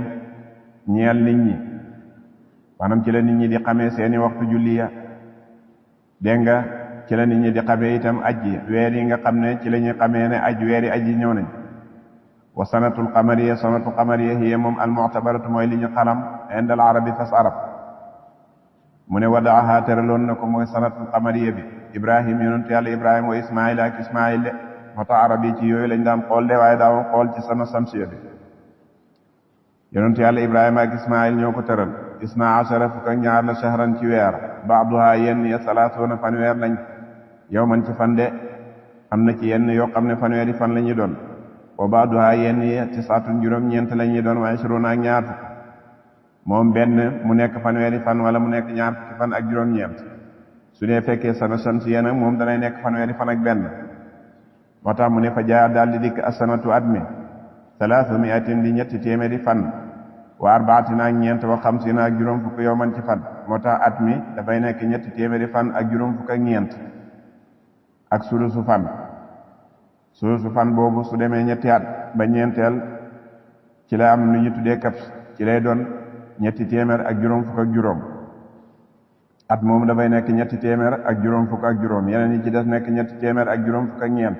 ñeel nit ñi maanaam ci la nit ñi di xamee seeni waxtu julli ya dégg nga ci la nit ñi di xamee itam aj yi weer yi nga xam ne ci la ñuy xamee ne weeri aj yi ñëw nañ wa sanatul qamariya sanatu qamariya hiya moom al mu'tabaratu mooy li ñu xalam inda al arabi fas arab mu ne wadaaha teraloon na ko mooy sanatul qamariya bi ibrahim yonentu yàlla ibrahim wa ismail ak ismail de moo tax arab yi ci yooyu lañ daan xool de waaye daawoon xool ci sana samsiya bi yonentu yàlla ibrahima ak ismail ñoo ko tëral isna ashara fukk ak ñaar la shahran ci weer ba'duha yenn ya salaasuuna fanweer lañ yow man ci fan de am na ci yenn yoo xam ne fanweeri fan la ñuy doon wa ba'duha yenn ya tisaatun juróom-ñeent la ñuy doon wa ishruuna ak ñaar fukk moom benn mu nekk fanweeri fan wala mu nekk ñaar fukki fan ak juróom-ñeent su dee fekkee sana samsiya nag moom danay nekk fanweeri fan ak benn moo tax mu ne fa jaa daal di dikk asanatu at mi 300 di ñetti téeméeri fan wa arbaatin ak ñeent wa xamsiina ak juróom fukk yow man ci fan moo tax at mi dafay nekk ñetti téeméeri fan ak juróom fukk ak ñeent ak sulusu fan boobu su demee ñetti at ba ñeenteel ci la am lu ñu tuddee kaps ci lay doon ñetti téeméer ak juróom fukk ak juróom at moom dafay nekk ñetti téeméer ak juróom fukk ak juróom yeneen yi ci des nekk ñetti téeméer ak juróom fukk ak ñeent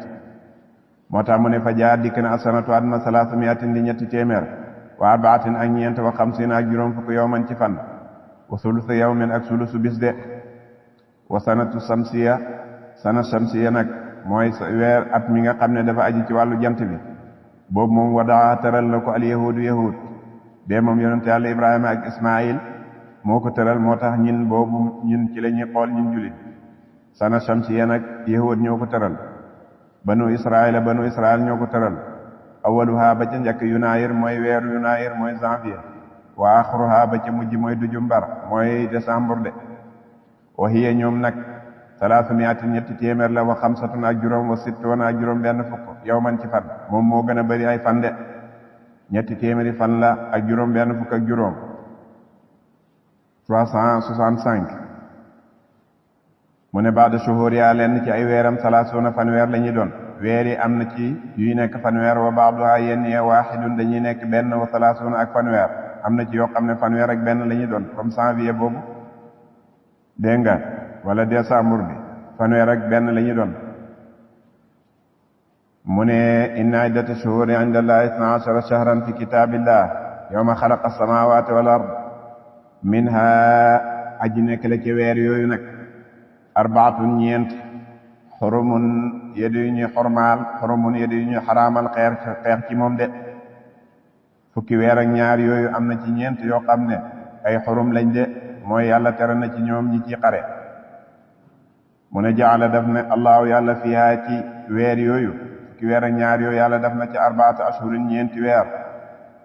moo tax mu ne fa jaa dikk na asanatu at ma 300 di ñetti téeméer wa arbaatin ak ñeent wa xamsiina ak juróom fukk yow man ci fan wa sulusu yawmin ak sulusu bis de wa sanatu samsiya sana samsiya nag mooy weer at mi nga xam ne dafa aji ci wàllu jant bi boobu moom wadaa tëral na ko al yahudu yahud de moom yonente yàlla ibrahima ak ismail moo ko tëral moo tax ñun ci la ñuy xool ñun julit sana samsiya nag yahud ñoo ko tëral banu israil ñoo ko tëral awaluha ba ca njëkk yunaayir mooy weeru yunaayir mooy janvier wa axruha ba ca mujj mooy dujumbar mooy décembre de wa hiya ñoom nag 300 ñetti téeméer la wa 5 ak juróom wa 60 ak juróom benn fukk yawman ci fan moom moo gën a bari ay fan de ñetti téeméeri fan la ak juróom benn fukk ak juróom 365 mu ne baada shuhur yaa lenn ci ay weeram 30 fanweer la ñuy doon weer yi am na ci yuy nekk fanweer wa ba'duha yenn ya waahidun dañuy nekk benn wa 30 ak fanweer am na ci yoo xam ne fanweer ak benn la ñuy doon comme janvier boobu dégg nga wala décembre bi fanweer ak benn la ñuy doon mu ne inna iddata shuhuri inda allahi 12 shahran fi kitabillah yawma xalaqa as-samawati wal ard minha aji nekk la ci weer yooyu nag arbaatun ñeent xurumun yedi yu ñuy xormaal xurumun yedi yu ñuy xaraamal xeex ci moom de fukki weer ak ñaar yooyu am na ci ñeent yoo xam ne ay xurum lañ de mooy yàlla tere na ci ñoom ñi ci xare mu ne jaala daf ne allahu yàlla fiha ci weer yooyu fukki weer ak ñaar yooyu yàlla daf na ci arbaata ashurin ñeenti weer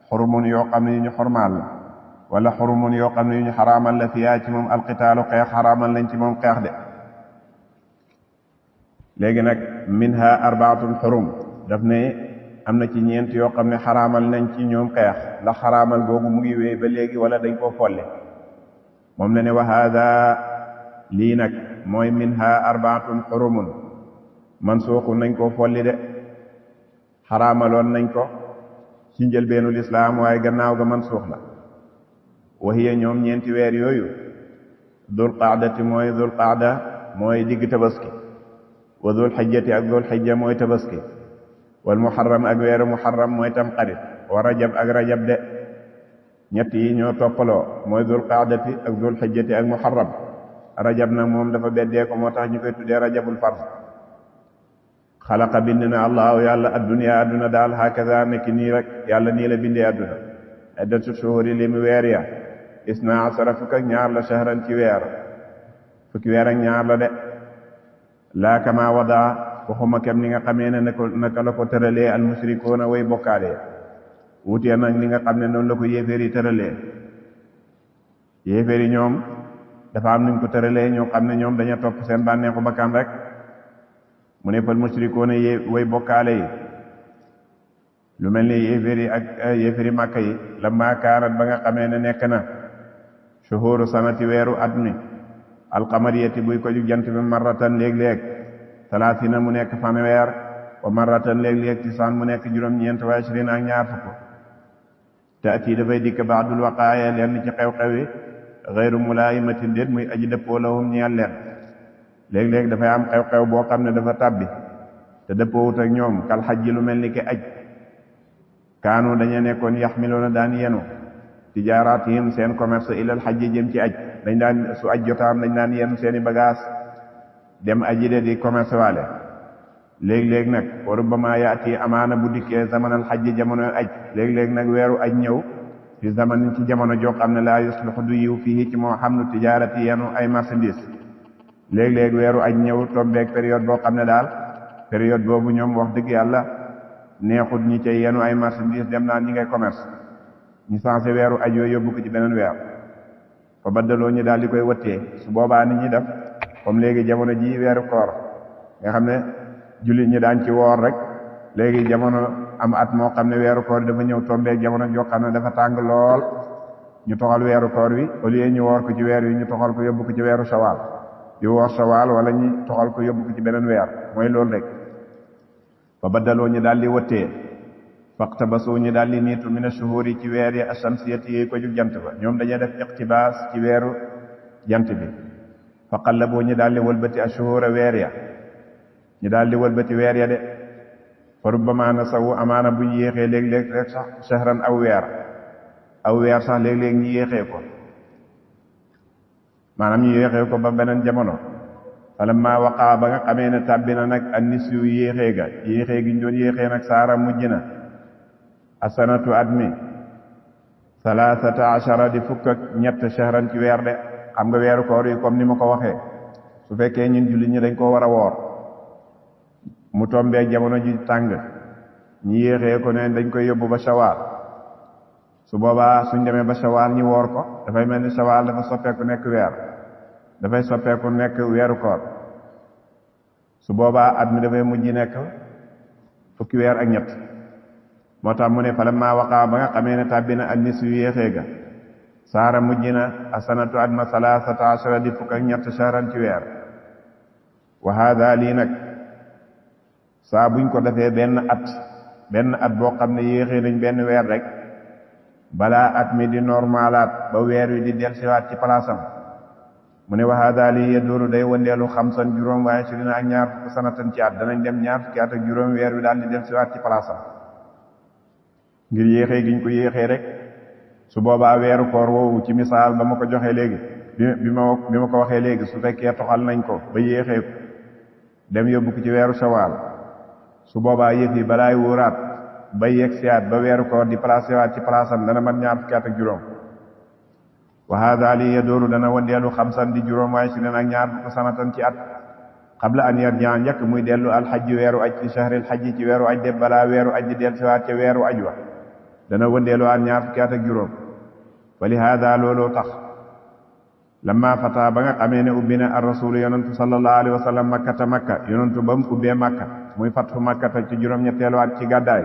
xurumun yoo xam ne yu ñu xormaal la wala xurumun yoo xam ne yu ñu xaraamal la fiha ci moom alqitaalu xeex xaraamal lañ ci moom xeex de léegi nag minha arbaatul xurum daf ne am na ci ñeent yoo xam ne xaraamal nañ ci ñoom xeex ndax xaraamal googu mu ngi wéy ba léegi wala dañ koo folle moom la ne wa haada lii nag mooy minha arbaatun xurumun mansuuxu nañ koo folli de xaraamaloon nañ ko ci njëlbeenu lislaam waaye gannaaw ga mansuux la wa hiya ñoom ñeenti weer yooyu dul qaadati mooy dul qaada mooy digg tabaski wa dul xijjati ak dul xijja mooy tabaski wal muharram ak weeru muharram mooy tamxarit wa rajab ak rajab de ñett yi ñoo toppaloo mooy dul qaadati ak dul xijjati ak muharram rajab nag moom dafa beddee ko moo tax ñu koy tuddee rajabul fard xalaqa bind na allahu yàlla adduniya adduna daal hakaza nekk nii rek yàlla nii la bindee adduna iddatu shuhuri li mu weer ya isna asara fukk ak ñaar la shahran ci weer fukki weer ak ñaar la de laa kama wadaa waxuma kem ni nga xamee ne naka la ko tëralee al musrikoona way bokkaale wutee nag li nga xam ne noonu la ko yéeféer yi tëralee yéeféer yi ñoom dafa am nuñ ko tëralee ñoo xam ne ñoom dañu topp seen bànneexu bakkan rek mu ne fal musrikoona way bokkaale yi lu mel ni yéeféer yi ak yéeféer yi màkka yi la maakaanat ba nga xamee ne nekk na shuhuru sanati weeru at mi alqamariyati buy ko jug jant bi marratan léeg-léeg salaasina mu nekk fanweer wa marratan léeg-léeg tisaan mu nekk juróom-ñeent wa ishrin ak ñaar fukk te at yi dafay dikk baadul waqaaya leen ci xew-xew yi xeyru mulaayimatin déet muy aji dëppoo lahum ñeel leen léeg-léeg dafay am xew-xew boo xam ne dafa tàbbi te dëppoowut ak ñoom kal xajji lu mel ni ki aj kaanu dañu nekkoon yaxmiluuna daan yenu tijaaraatihim seen commerce ilal xajji jëm ci aj dañ daan su aj jotaam dañ daan yenu seeni bagage dem aji de di commerce waale léeg-léeg nag wa rubbama yaati amaana bu dikkee zamanal xajji jamono aj léeg-léeg nag weeru aj ñëw fi zaman ci jamono joo xam ne laa yusluxu du yiw fii ci moo xam nu tijaarati yenu ay marchandise léeg-léeg weeru aj ñëw tombeeg période boo xam ne daal période boobu ñoom wax dëgg yàlla neexut ñi cay yenu ay marchandise dem naan ñi ngay commerce ñu sensé weeru aj yooyu yóbbu ko ci beneen weer fa baddaloo ñu daal di koy wëttee su boobaa nit ñi def comme léegi jamono ji weeru koor nga xam ne jullit ñi daan ci woor rek léegi jamono am at moo xam ne weeru koor dafa ñëw tombeeg jamono joo xam ne dafa tàng lool ñu toxal weeru koor wi au lieu ñu woor ko ci weer wi ñu toxal ko yóbbu ko ci weeru shawal di woor shawal wala ñu toxal ko yóbbu ko ci beneen weer mooy loolu rek fa baddaloo ñu daal di wëttee faqtabasu ñu daal di niitu min ash-shuhuri ci weer yi ash-shamsiyati yi ko jug jant ba ñoom dañuy def iqtibaas ci weeru jant bi fa qallabu ñu daal di wëlbati ash-shuhura weer ya ñu daal di wëlbati weer ya de fa rubbama nasawu amaana bu ñu yéexee léeg-léeg rek sax shahran aw weer sax léeg-léeg ñu yéexee ko maanaam ñu yéexee ko ba beneen jamono falamma waqaa ba nga xamee ne tàbbi na nag an nisyu yéexee gi ñu doon yéexee nag saara mujj na asanatu at mi 13 di fukk ak ñett shahran ci weer de xam nga weeru koor yi comme ni ma ko waxee su fekkee ñun jullit ñi dañ koo war a woor mu tombee jamono ji tàng ñi yéexee ko ne dañ koy yóbbu ba shawaal su boobaa suñ demee ba shawaal ñi woor ko dafay mel ni shawaal dafa soppeeku nekk weer dafay soppeeku nekk weeru koor su boobaa at mi dafay mujj nekk fukki weer ak ñett moo tax mu ne falammaa waqaa ba nga xamee ne tàbbi na an-nisfu yéexee ga saara mujj na asanatu at ma salaasata ashara di fukk ak ñett shahran ci weer wa haada lii nag saa buñ ko defee benn at boo xam ne yéexee nañ benn weer rek balaa at mi di normalaat ba weer wi di delsiwaat ci palaasam mu ne wa haada lii yaduru day wëndeelu xamsan juróom waaye si dina ak ñaar fukk sanatan ci at danañ dem ñaar fukki at ak juróom weer wi daal di delsiwaat ci palaasam ngir yéexee giñ ko yéexee rek su boobaa weeru koor woowu ci misaal ba ma ko joxee léegi bi ma ko waxee léegi su fekkee toxal nañ ko ba yéexee ko dem yóbbu ko ci weeru shawaal su boobaa yëf yi balaay wóoraat ba yegg siyaat ba weeru koor di placé waat ci palaasam dana mat ñaar fukki at ak juróom wa haada li yadooru dana wandeelu xamsan di juróom waaye si nen ak ñaar fukk sanatan ci at qabla an yarjaa njëkk muy dellu alxajji weeru aj ci shahril xajji ci weeru aj de balaa weeru aj di del siwaat ca weeru aj wa dana wandeelu waat ñaar fukki at ak juróom wa li haada looloo tax lamma fata ba nga xamee ne ubbi na ar rasulu yonantu sallallahu alayhi wa sallam makkata makka yonantu ba mu ubbee makka muy fatfu makkata ci juróom ñetteelu at ci gàddaay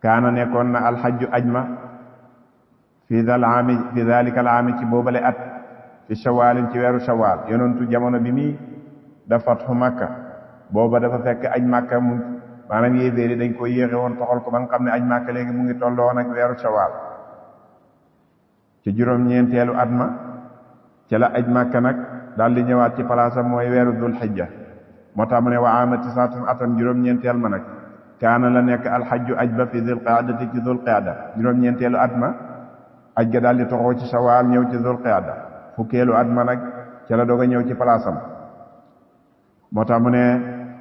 kaana nekkoon na alxajju ajma fi dalika al aami ci boobale at fi shawaalin ci weeru shawaal yonantu jamono bi muy daf fatfu makka booba dafa fekk aj makka mu maanaam yéeféeri dañ ko yéexe woon toxal ko ba nga xam ne aj makka léegi mu ngi tolloon ak weeru shawaal ci juróom ñeenteelu at ma ci la aj makka nag daal di ñëwaat ci palaasam mooy weeru dul xijja moo tax mu ne wa aama tisaatin atam juróom-ñeenteel ma nag kaana la nekk alxajju aj ba fi dul qaadati ci dul qaada juróom-ñeenteelu at ma aj ga daal di toxoo ci shawaal ñëw ci dul qaada fukkeelu at ma nag ci la doog a ñëw ci palaasam moo tax mu ne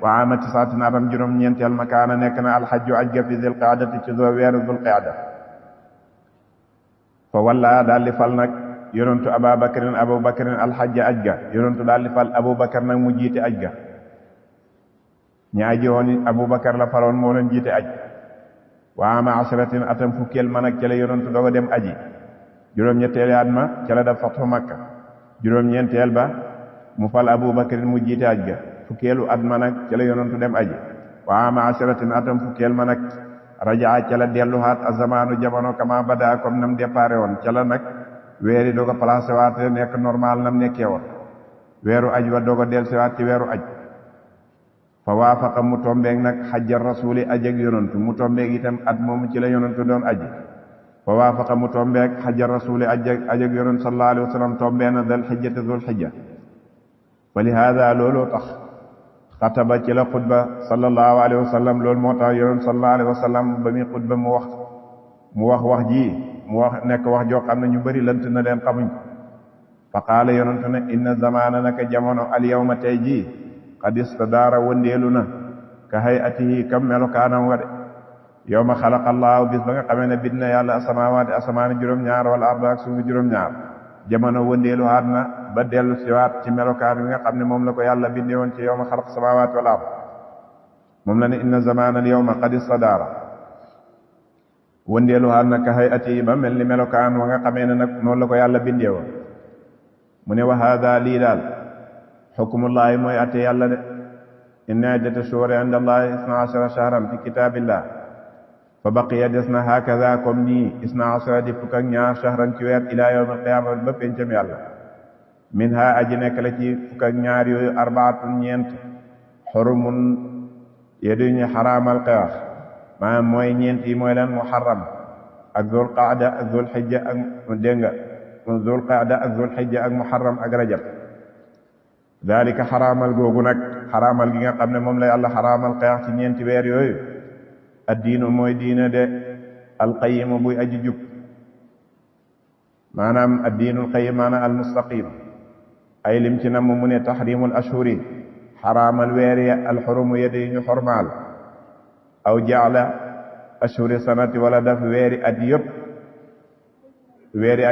wa aama tisaatin atam juróom-ñeenteel ma kaana nekk na alxajju aj ga fi dul qaadati ci weeru dul qaada fa walla daal di fal nag yonentu abubakarin alxajja aj ga yonentu daal di fal abubakar nag mu jiite aj ga ñi aji woon abubakar la faloon moo leen jiite aj wa ama ashratin atam fukkeel ma nag ca la yonentu doog a dem aji juróom-ñetteel at ma ca la def fathu makka juróom-ñeenteel ba mu fal abubakarin mu jiite aj ga fukkeelu at ma nag ca la yonentu dem aji wa ama ashratin atam fukkeel ma nag rajaa ca la delluwaat azamaanu jamono kama bada comme nam déparé woon ca la nag weeri doog a placé waat nekk normal nam nekkee woon weeru aj wa doog a dellusiwaat ci weeru aj fa waafaqa mu tombeeg nag xajja rasuli aj ak yonantu mu tombeeg itam at moomu ci la yonantu doon aji fa waafaqa mu tombeeg xajja rasuli aj ak yonantu sallallahu alayhi wa sallam tombee na dal xijjate dul xijja fa li haada looloo tax xataba ci la xutba sallallahu alayhi wa sallam loolu moo tax yonantu sallallahu alayhi wa sallam ba muy xutba mu wax ji mu wax nekk wax joo xam ne ñu bëri lënt na leen xamuñ fa qaala yonantu ne inna zamaana naka jamono al yawma tey jii qad istadaara wëndeelu na ka hayatihi kam melokaanam wa de yawma xalaqa allaahu bis ba nga xamee ne bind na yàlla asamawaati asamaani juróom-ñaar wala arda ak suufi juróom-ñaar jamono wëndeelu haat na ba dellu siwaat ci melokaan bi nga xam ne moom la ko yàlla bindee woon ci yawma xalaqa samaawaati wal ard moom la ne inna zamaana al yawma qad istadaara wëndeelu haat na ka hayatihi ba mel ni melokaan wa nga xamee ne nag noonu la ko yàlla bindee woon mu ne wa haada lii daal xukmullaahi mooy atte yàlla de inna iddata shuhuri inda allahi isna ashara shahran fi kitaabillah fa baqiya des na hakaza comme nii isna ashara di fukk ak ñaar shahran ci weer ilaa yawm alqiyaama ba pencam yàlla min ha aji nekk la ci fukk ak ñaar yooyu arbaatun ñeent xurumun yeduñu xaraamal xeex maanaam mooy ñeent yi mooy lan muharram ak zul qaada ak zul xijja ak dégg nga zul qaada ak zul xijja ak muharram ak rajab dalika xaraamal googu nag xaraamal gi nga xam ne moom la yàlla xaraamal xeex ci ñeenti weer yooyu addiinu mooy diina de alqayimu buy aji jub maanaam addiinul qayim maanaam almustaqim ay lim ci nam mu ne taxrimul ashhuri xaraamal weer ya alxurumu yedde yi ñu xormaal aw jaala ashhuri sanati wala daf weeri at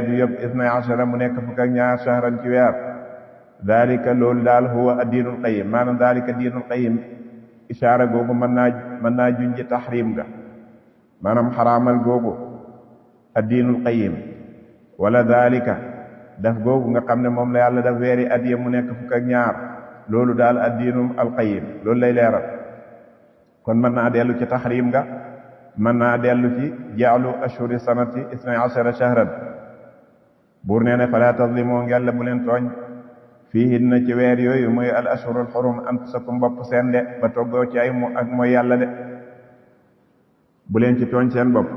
yëpp isna ashara mu nekk fukk ak ñaar shahran ci weer dalika loolu daal huwa diinul qayim maanaam dalika diinul qayim ishaara googu mën naa junji taxrim ga maanaam xaraamal googu addiinul qayyim wala daalika daf googu nga xam ne moom la yàlla daf weeri at ya mu nekk fukk ak ñaar loolu daal addiinum alqayyim loolu lay leeral kon mën naa dellu ci taxrim nga mën naa dellu ci jaalu ashhuri sanati isnay ashara shahran buur nee ne falaa tazlimoo ngella bu leen tooñ fiihinna ci weer yooyu mooy al ashhurul xurum anfusakum bopp seen de ba toggoo ci ay ak mooy yàlla de bu leen ci tooñ seen bopp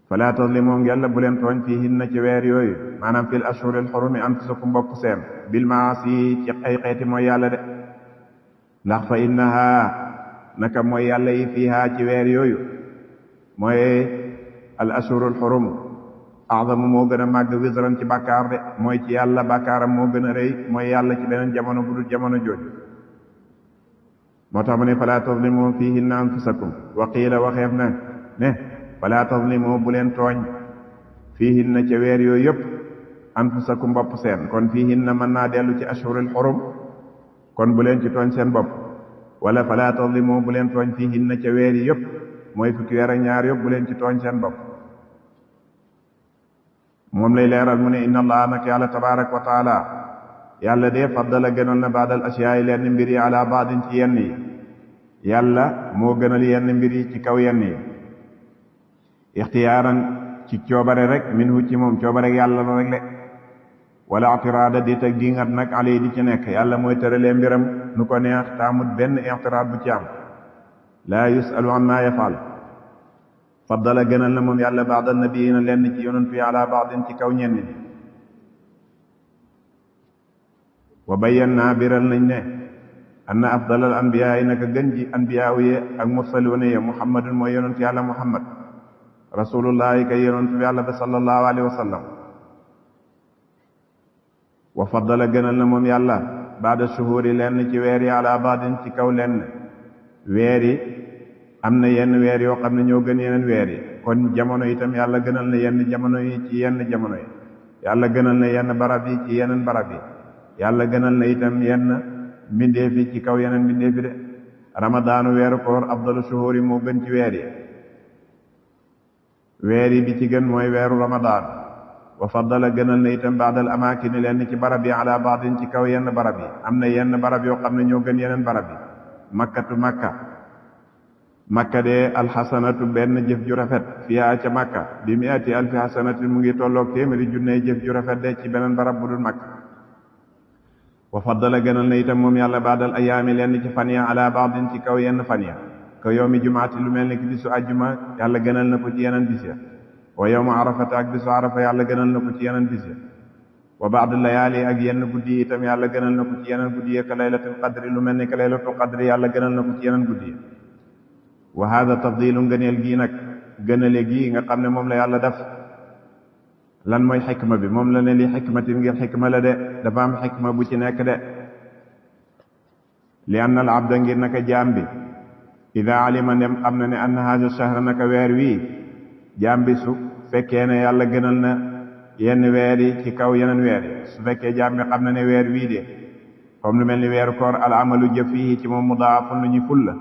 falaa tazlimoo ngella bu leen tooñ fiihinna ci weer yooyu maanaam fil ashhuril xurumi anfusakum bopp seen bil maasi ci ay xeeti mooy yàlla de ndax fa innaha naka mooy yàlla yi fiiha ci weer yooyu mooy al ashhurul xurum a'zamu moo gën a màgg wisran ci bàkkaar de mooy ci yàlla bàkkaaram moo gën a rëy mooy yàlla ci beneen jamono bu dul jamono jooju moo tax mu ne falaa tazlimu fiihinna anfusakum wa qiila waxeef na ne falaa tazlimu bu leen tooñ fiihinna ca weer yooyu yëpp anfusakum bopp seen kon fiihinna mën naa dellu ci ashhurul xurum kon bu leen ci tooñ seen bopp wala falaa tazlimu bu leen tooñ fiihinna ca weer yi yëpp mooy fukki weer ak ñaar yëpp bu leen ci tooñ seen bopp moom lay leeral mu ne inna allah nag yàlla tabaaraka wa taala yàlla de faddala gënal na baadal asiyaa yi lenn mbir yi ala baadin ci yenn yi yàlla moo gënal yenn mbir yi ci kaw yenn yi ixtiyaaran ci coobare rek minhu ci moom coobare yàlla la rek le wala i'tiraada di teg dingat nag alay di ci nekk yàlla mooy tëralee mbiram nu ko neex taamut benn i'tiraad bu ci am laa yusalu amma yafal faddala gënal na moom yàlla baada nabiyiina lenn ci yonantu yi ala baadin ci kaw ñenn ñi wa bayyannaa biral nañ ne anna afdalal anbiyaa yi naka gën ji anbiyaa yi ak mursaluuna yi muhammadun mooy yonantu yàlla muhammad rasulullahi kay yonantu yàlla ba sallallahu alayhi wa sallam wa faddala gënal na moom yàlla baada shuhuri lenn ci weer yi ala baadin ci kaw lenn weer yi am na yenn weer yoo xam ne ñoo gën yeneen weer yi kon jamono itam yàlla gënal na yenn jamono yi ci yenn jamono yi yàlla gënal na yenn barab yi ci yeneen barab yi yàlla gënal na itam yenn mbindeef yi ci kaw yeneen mbindeef yi de ramadaanu weeru koor afdalu shuhuri moo gën ci weer yi weer yi bi ci gën mooy weeru ramadaan wa faddala gënal na itam baadal amaakini leen ci barab yi ala baadin ci kaw yenn barab yi am na yenn barab yoo xam ne ñoo gën yeneen barab yi makkatu makka de alxasanatu benn jëf ju rafet fiyaa ca makka bi mi'ati alfi xasanatin mu ngi tolloog téeméeri junne jëf ju rafet de ci beneen barab bu dul makka wa faddala gënal na itam moom yàlla baadal ayaami leen ci fan ya ala baadin ci kaw yenn fan ya ka yawmi jumaati lu mel ni ki bisu àjjuma yàlla gënal na ko ci yeneen bis ya wa yawma arafata ak bisu arafa yàlla gënal na ko ci yeneen bis ya wa ba'd layaali ak yenn guddi itam yàlla gënal na ko ci yeneen guddi ya ka laylatul qadri lu mel ni ka laylatul qadri yàlla gënal na ko ci yeneen guddi ya wa hada tafdilu ngëneel gii nag gënale gii nga xam ne moom la yàlla def lan mooy xikma bi moom la ne li xikmatin ngir xikma la de dafa am xikma bu ci nekk de li anna al abda ngir naka jaam bi ida alima ndem xam na ne anna hada shahra naka weer wii jaam bi su fekkee ne yàlla gënal na yenn weer yi ci kaw yeneen weer yi su fekkee jaam bi xam na ne weer wii de comme lu mel ni weeru koor al amalu jëf fii ci moom mudaafun lu ñu ful la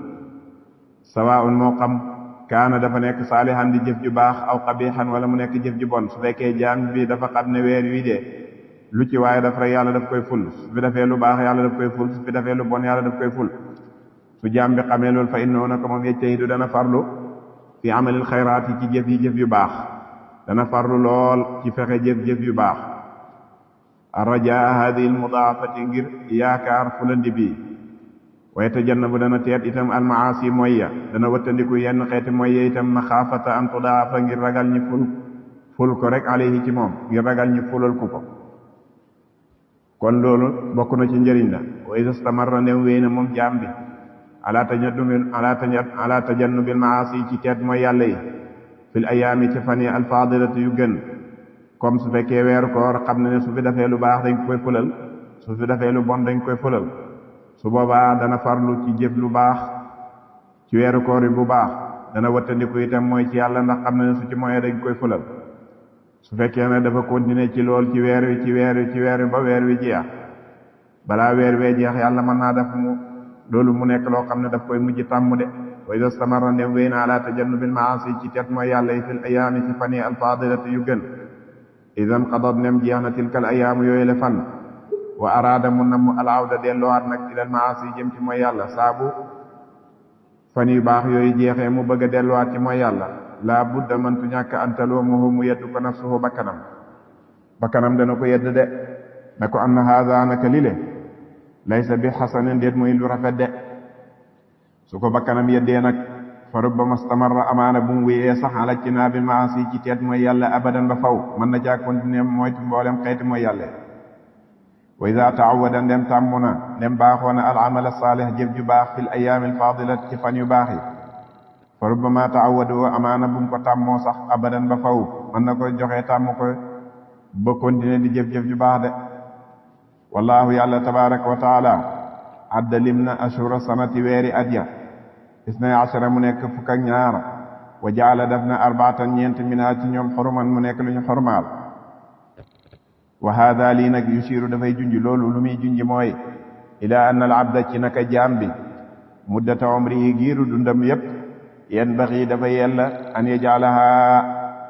sawaa'un moo xam kaana dafa nekk saalihan di jëf ju baax aw qabihan wala mu nekk jëf ju bon su fekkee jaam bi dafa xam ne weer wii de lu ci waaye daf rek yàlla daf koy ful su fi defee lu baax yàlla daf koy ful su fi defee lu bon yàlla daf koy ful su jaam bi xamee loolu fa innahu naka moom yajtahidu dana farlu fi amalil xayraat yi ci jëf yi jëf yu baax dana farlu lool ci fexe jëf-jëf yu baax arrajaa hadihi almudaafati ngir yaakaar fulandi bi wa yatajannabu dana teet itam almaasi moyya dana wattandiku yenn xeeti moyya itam maxaafata an tudaafa ngir ragal ñi ful ko rek alayhi ci moom ngir ragal ñi fulal ku ko kon loolu bokk na ci njëriñ la wa iza stamarra ndem wéy na moom jaam bi ala tajannubil maasi ci teet mooy yàlla yi fil ayaami ci fan yi alfaadilati yu gën comme su fekkee weeru koor xam na ne su fi defee lu baax dañ koy fulal su fi defee lu bon dañ koy fulal su boobaa dana farlu ci jëf lu baax ci weeru koor yi bu baax dana wattandiku itam mooy ci yàlla ndax xam na ne su ci moyee dañ koy fulal su fekkee ne dafa continuer ci lool ci weer wi ba weer wi jeex balaa weer wee jeex yàlla mën naa def loolu mu nekk loo xam ne daf koy mujj tàmm de wa ida stamarra ndem wéy na ala tajannubil maasi ci tet mooy yàlla yi fil ayaami ci fan yi alfadilati yu gën idan qadad ndem jeex na tilkal ayaamu yooyu le fan wa araada mu namm alawda delluwaat nag ilal maasi jëm ci mooy yàlla saabu fan yu baax yooyu jeexee mu bëgg a delluwaat ci mooy yàlla laa budda mantu ñàkk antaloomuhu mu yeddu ko nafsuhu bakkanam dana ko yedd de na ko anna haada naka lile laysa bi xasanin déet muy lu rafet de su ko bakkanam yeddee nag fa rubbama stamarra amaana bu mu wéyee sax ala ci naa bi maasi ci teet mooy yàlla abadan ba faw mën na caa continuer moytu mboolem xeeti mooy yàlla wa ida taawada ndem tàmmu na ndem baaxoona al amal saalih jëf ju baax fil ayaami al fadilat ci fan yu baax yi fa rubbama taawadu amaana bu mu ko tàmmoo sax abadan ba faw mën na ko joxee tàmm ko ba continuer di jëf-jëf ju baax de wallahu yàlla tabaraka wa taala adda lim na ashura sanati weeri at ya isna ashara mu nekk fukk ak ñaar wa jaala def na arbaatan ñeent minha ci ñoom xuruman mu nekk lu ñu xormaal wa hada lii nag yusiru dafay junj loolu lu muy junj mooy ila anna al abda ci naka jaam bi muddata umrihi giiru dundam yépp yanbaxi dafa yella an yajalaha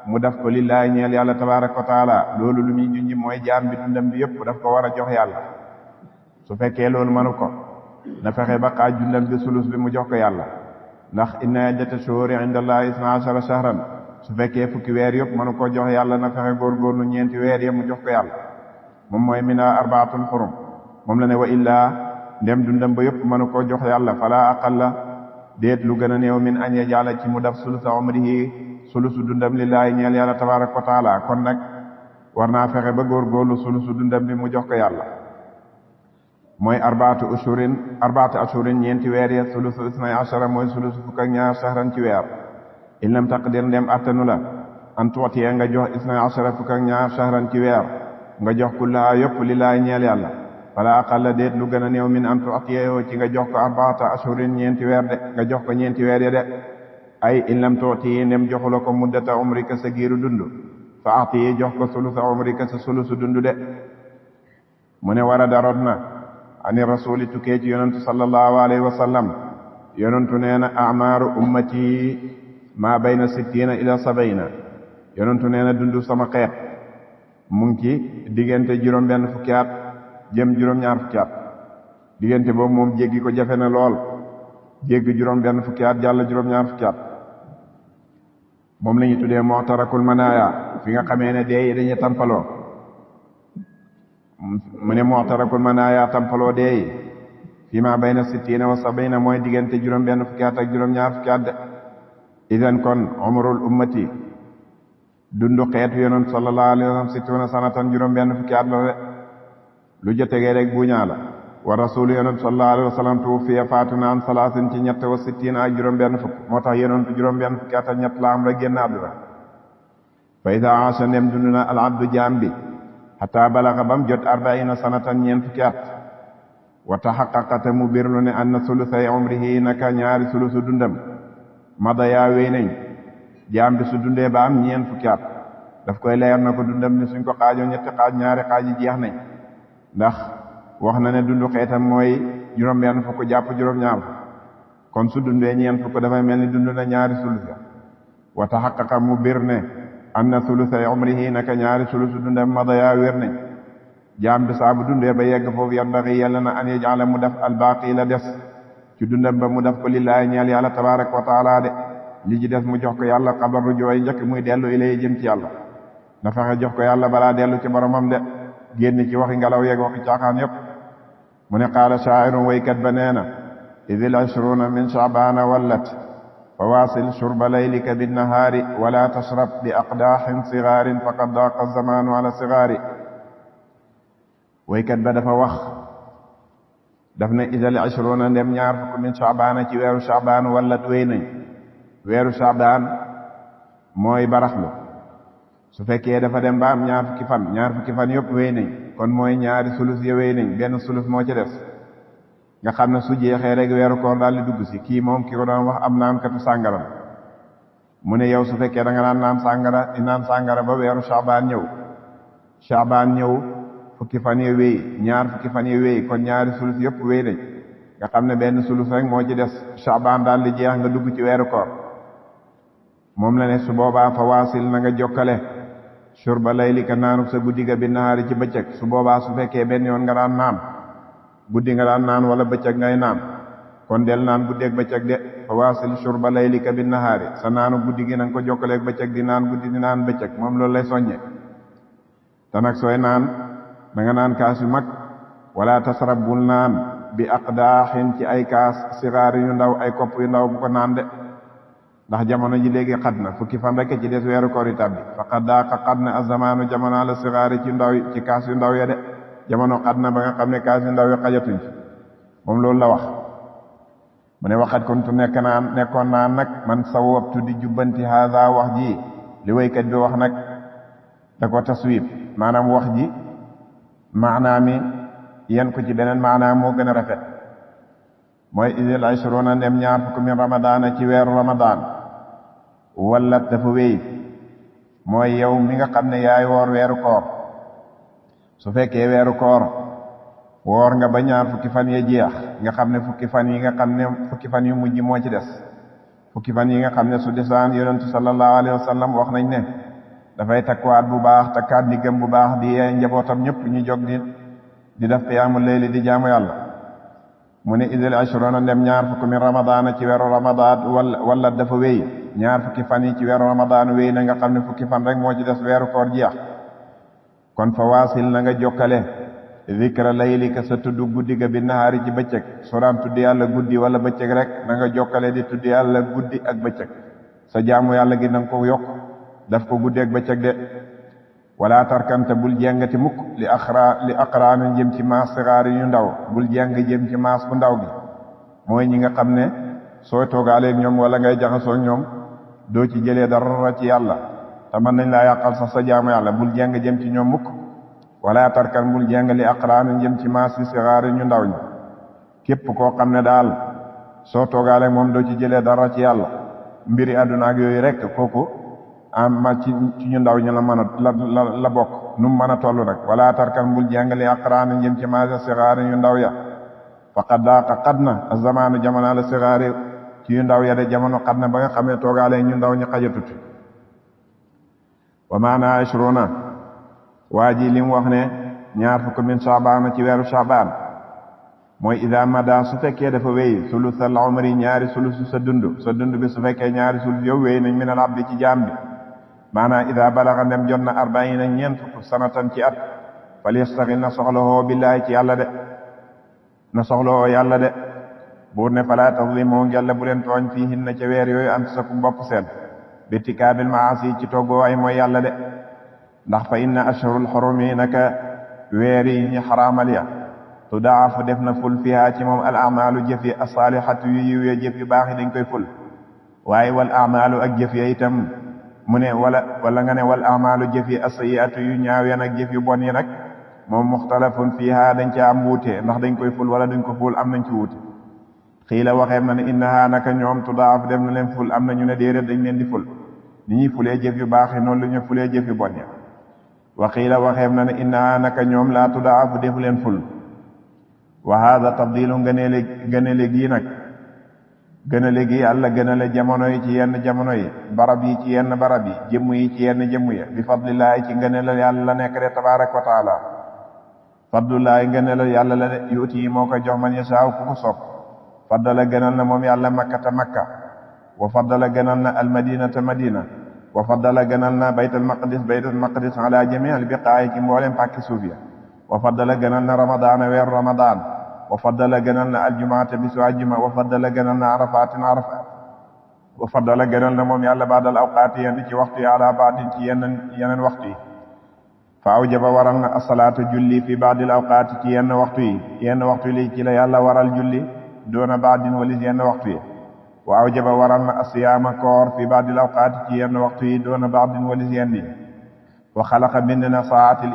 mu def ko lillahi ñeel yàlla tabaraka wa taala loolu lu muy junj mooy jaam bi dundam bi yépp daf ko war a jox yàlla su fekkee loolu mënu ko na fexe ba xaaj dundam bi sulus bi mu jox ko yàlla ndax inna iddata shuhuri inda allahi isna ashara shahran su fekkee fukki weer yëpp mënu ko jox yàlla na fexe góorgóorlu ñeenti weer yëpp mu jox ko yàlla moom mooy mina arbaatul xurum moom la ne wa illaa ndem dundam ba yëpp mënu ko jox yàlla fala aqalla déet lu gën a néew min an yajala ci mu def sulusa umrihi sulusu dundam lillahi ñeel yàlla tabaraka wa taala kon nag war naa fexe ba góorgóorlu sulusu dundam bi mu jox ko yàlla mooy arbaatu ashurin ñeenti weer ya sulusu isnay ashara mooy sulusu fukk ak ñaar shahran ci weer in lam taqdir ndem attanu la an tuutiye nga jox isnay ashara fukk ak ñaar shahran ci weer nga jox kullaha yëpp lillahi ñeel yàlla fala aqalla déet lu gën a néew min an tuutiye yoo ci nga jox ko arbaata ashurin ñeenti weer de nga jox ko ñeenti weer ya de ay in lam tuutiye ndem joxula ko muddata umrika sa giiru dund fa atiye jox ko sulusa umrika sa sulusu dund de mu ne war a darot na ani rasuli tukkee ci yonentu sallallahu alayhi wa sallam yonentu nee na amaaru ummati maa bayna sittina ila sabayna yonentu nee na dundu sama xeet mu ngi ci diggante juróom benn fukki at jëm juróom ñaar fukki at diggante boobu moom jéggi ko jafe na lool jéggi juróom benn fukki at jàll juróom ñaar fukki at moom la ñu tuddee mu'tarakul manaaya fi nga xamee ne dee yi dañuy tampaloo mu ne mu'tarakul manaaya tampaloo dee yi fi ma bayna sittina wa sabayna mooy diggante juróom benn fukki at ak juróom ñaar fukki at de idan kon umrul ummati dundu xeetu yonent sallallahu alayhi wa sallam sittuna sanatan juróom benn fukki at la de lu jottegee rek buñaa la wa rasul yonent sallallahu alayhi wa sallam tuwuffiya faatu na an salaasin ci ñett wa sittina ak juróom benn fukk moo tax yonent juróom benn fukki at ak ñett la am rek génn àdduna fa ida aasha ndem dund na al abdu jaam bi hatta balaga bam jot arbaina sanatan ñeent fukki at wa tahaqqaqata mu birlu ne anna sulusay umrihi naka ñaari sulusu dundam mada yaa wéy nañ jaam bi su dundee ba am ñeent fukki at daf koy leer na ko dundam ni suñ ko xaajoo ñetti xaaj ñaari xaaj yi jeex nañ ndax wax na ne dundu xeetam mooy juróom benn fukk jàpp juróom ñaar kon su dundee ñeent fukk dafay mel ni dund na ñaari sulusa wa tahaqqaqa mu bir ne anna sulusay umrihi naka ñaari sulusu dundam mada yaa wér nañ jaam bi saa bu dundee ba yegg foofu yanbaghi yàlla na an yaj'ala mu def albaaqi la des ci dundam ba mu def ko lillaahi ñeel yàlla tabaraka wa taala de li ci des mu jox ko yàlla qabla rujooy njëkk muy dellu ilay jëm ci yàlla na fexe jox ko yàlla balaa dellu ci boromam de génn ci waxi ngelaw yeeg waxi caaxaan yépp mu ne qaala shaa'irun waykat ba nee na idil ashruna min sha'baana wallat fawaasil shurba laylika binnahaari wala tashrab bi aqdaaxin sigaarin faqad daaqa zamaanu ala sigaari waykat ba dafa wax daf ne idil ashruna ndem ñaar fukk min sha'baana ci weeru sha'baan wallat wéy nañ weeru sha'baan mooy baraxlu su fekkee dafa dem ba am ñaar fukki fan yëpp wéy nañ kon mooy ñaari sulus ya wéy nañ benn sulus moo ci des nga xam ne su jeexee rek weeru koor daal di dugg si kii moom ki ko doon wax am naankatu sàngara mu ne yow su fekkee da nga naan sàngara ba weeru Sha'baan ñëw fukki fan ya wéy ñaar fukki fan ya wéy kon ñaari sulus yëpp wéy nañ nga xam ne benn sulus rek moo ci des Shaaban daal di jeex nga dugg ci weeru koor moom la ne su boobaa fa waasil na nga jokkale shurba laylika naanub sa guddi ga bi nahaari ci bëccëg su boobaa su fekkee benn yoon nga daan naan guddi nga daan naan wala bëccëg ngay naan kon del naan guddeeg bëccëg de fa waasil shurba laylika bi nahaari sa naanu guddi gi na nga ko jokkaleeg bëccëg di naan guddi di naan bëccëg moom loolu lay soññe te nag sooy naan da nga naan kaas yu mag wala tasrab bul naan bi aqdaaxin ci ay kaas sigaar yu ndaw ay kopp yu ndaw bu ko naan de ndax jamono ji léegi xat na fukki fan rek ci des weeru koor yi tabbi faqad daaqa xat na azamaanu jamono la sigaari ci ndaw ci kaas yu ndaw ya de jamono xat na ba nga xam ne kaas yu ndaw yi xajatuñ ci moom loolu la wax mu ne waxat kontu nekkoon naan nag man sawabtu di jubbanti haada wax ji li waykat bi wax nag da ko taswib maanaam wax ji maanaa mi yen ko ci beneen maanaam moo gën a rafet mooy idil ashruna ndem ñaar fukk min ramadaana ci weeru ramadaan wala dafa wéy mooy yow mi nga xam ne yaay woor weeru koor su fekkee weeru koor woor nga ba ñaar fukki fan ya jeex nga xam ne fukki fan yi nga xam ne fukki fan yu mujj moo ci des fukki fan yi nga xam ne su desaan yonentu sallallahu alayhi wa sallam wax nañ ne dafay takkuwaat bu baax takkaat diggam bu baax di yee njabootam ñëpp ñu jóg di def qiyaamul layli di jaamu yàlla mu ne idil ashruna ndem ñaar fukki min ramadaana ci weeru ramadaan wala dafa wéy ñaar fukki fan yi ci weeru ramadaan wéy na nga xam ne fukki fan rek moo ci des weeru koor jeex kon fa waasil na nga jokkale zikra laylika sa tudd guddi ga bi nahaari ci bëccëg soo daan tudd yàlla guddi wala bëccëg rek na nga jokkale di tudd yàlla guddi ak bëccëg sa jaamu yàlla gi na nga ko yokk daf ko guddi ak bëccëg de wala tarkanta bul jengati mukk li aqraanin jëm ci maas sigaari yu ndaw bul jeng jëm ci maas bu ndaw gi mooy ñi nga xam ne soo toogaaleeg ñoom wala ngay jaxasoo ñoom doo ci jëlee dara ci yàlla te mën nañ laa yàqal sax sa jaamu yàlla bul jeng jëm ci ñoom mukk wala tarkan bul jeng li aqraanin jëm ci maas yi sigaari ñu ndaw ñi képp koo xam ne daal soo toogaaleeg moom doo ci jëlee dara ci yàlla mbiri àdduna ak yooyu rek kooku amma ci ñu ndaw ñi la mën a la bokk nu mu mën a toll nag wala tarkan bul jàngale aqraan jëm ci maasa sigaari yu ndaw ya faqad daaqa xat na azamaanu jamono la sigaari ci yu ndaw ya de jamono xat na ba nga xamee toogaale ñu ndaw ñi xajatut wa maana ashruna waa ji li mu wax ne ñaar fukk min Shaaban ci weeru Shaaban mooy ida mada su fekkee dafa wéy sulusal umri ñaari sulusu sa dund bi su fekkee ñaari sulus yow wéy nañ min al abdi ci jaam bi maanaam ida balaga ndem jot na arbaina ñeent fukk sanatan ci at fal yastaxil na soxlawoo billaahi ci yàlla de na soxlawoo yàlla de buur ne fala tazlimu ngella bu leen tooñ fii hin na ca weer yooyu anfusakum bopp seen bittikaabil maasi ci toggoo ay mooy yàlla de ndax fa inna ashhurul xurumi naka weer yi ñi xaraamal ya tudaafu def na ful fiha ci moom al amalu jëf yi asaalihatu yu yiw ya jëf yu baax yi dañ koy ful waaye wal amalu ak jëf ya itam mu ne wala nga ne wal amalu jëf yi as-sayyi'atu yu ñaaw ya nag jëf yu bon yi nag moom muxtalafun fiha dañ ca am wuute ndax dañ koy ful wala dañ ko ful am nañ ci wuute xiila waxeef na ne innaha naka ñoom tudaaf def na leen ful am na ñu ne déedéet dañ leen di ful ni ñuy fulee jëf yu baax yi noonu la ñu fulee jëf yu bon ya wa xiila waxeef na ne innaha naka ñoom laa tudaafu defu leen ful wa hada tabdilu gënale gii nag gënale gi yàlla gënale jamono yi ci yenn jamono yi barab yi ci yenn barab yi jëmm yi ci yenn jëmm ya bi fadlillaahi ci ngëneel yàlla la nekk de tabaaraka wa taala fadlullaahi ngëneel yàlla la de yuuti yi moo koy jox man yasaaw ku ko sopp faddala gënal na moom yàlla makkata makka wa faddala gënal na almadinata madina wa faddala gënal na baytal maqdis ala jamii al biqaayi ci mboolem pàkki suuf ya wa faddala gënal na ramadaana weeru ramadaan wa faddala gënal na aljumaata bisu aljuma wa faddala gënal na arafaatin arafaat wa faddala gënal na moom yàlla baadal awqaati yenn ci waxtu yi ala baadin ci yeneen waxtu yi fa awjaba waral na asalaatu julli fi baadil awqaati ci yenn waxtu yi ci la yàlla waral julli doona baadin walis yenn waxtu yi wa awjaba waral na asiyaama koor fi baadil awqaati ci yenn waxtu yi doona baadin walis yenn yi wa xalaqa bind na saatil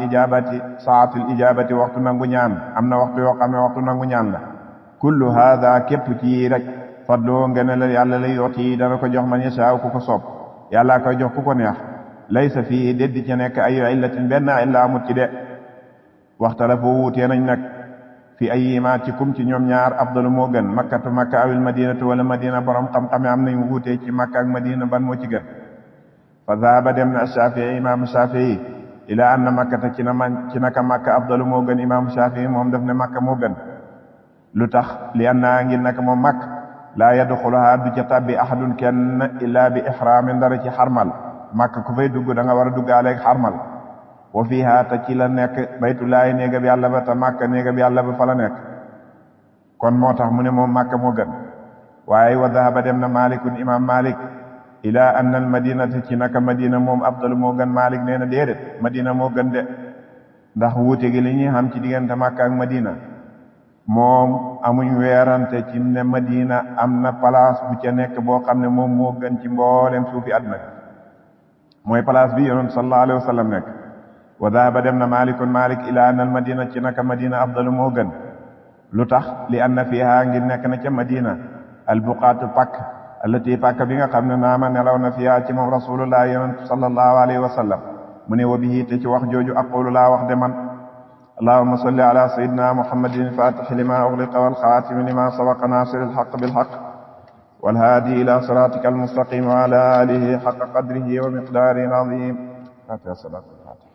ijabati waxtu nangu ñaan am na waxtu yoo xam ne waxtu nangu ñaan la kullu hada képp ci rek fadloo ngene la yàlla lay yooti dana ko jox man yashaa ku ko soob yàlla koy jox ku ko neex laysa fii déddi ci nekk ayu illatin benn illa amut ci de waxtala foo wuutee nañ nag fi ayyima ci kum ci ñoom ñaar afdalu moo gën makkatu makka awil madinatu wala madina borom xam-xame am nañu wuutee ci makka ak madina ban moo ci gën fa zahaba dem na Shafii imam Shafii ila anna makkata ci naka makka afdalu moo gën imam Shafii moom daf ne makka moo gën lu tax li anna ngir naka moom makk laa yadxuluha du ca tabbi ahadun kenn illa bi ihraamin dara ci xarmal makka ku fay dugg da nga war a duggaaleeg xarmal wa fiha te ci la nekk baytullaahi néegab yàlla ba te makka néegab yàlla ba fa la nekk kon moo tax mu ne moom makka moo gën waaye wa dahaba dem na malikun imam malik ila anna al madinata ci naka madina moom afdalu moo gën malik nee na déedéet madina moo gën de ndax wuute gi li ñuy xam ci diggante makka ak madina moom amuñ weerante ci ne madina am na place bu ca nekk boo xam ne moom moo gën ci mboolem suufi àdduna mooy place bi yonent sallallahu alayhi wa sallam nekk wa dhahaba dem na malikun malik ila anna al madina ci naka madina afdalu moo gën lu tax li anna fiha ngir nekk na ca madina al buqaatu pakk allati pakk bi nga xam ne naama nelaw na fiha ci moom rasulullah yonent sallallahu alayhi wa sallam mu ne wa bihi te ci wax jooju aqulu laa wax de man اللهم صل على سيدنا محمد الفاتح لما أغلق والخاتم لما سبق ناصر الحق بالحق والهادي إلى صراطك المستقيم وعلى آله حق قدره ومقداره العظيم. فاتحة صلاة الفاتحة.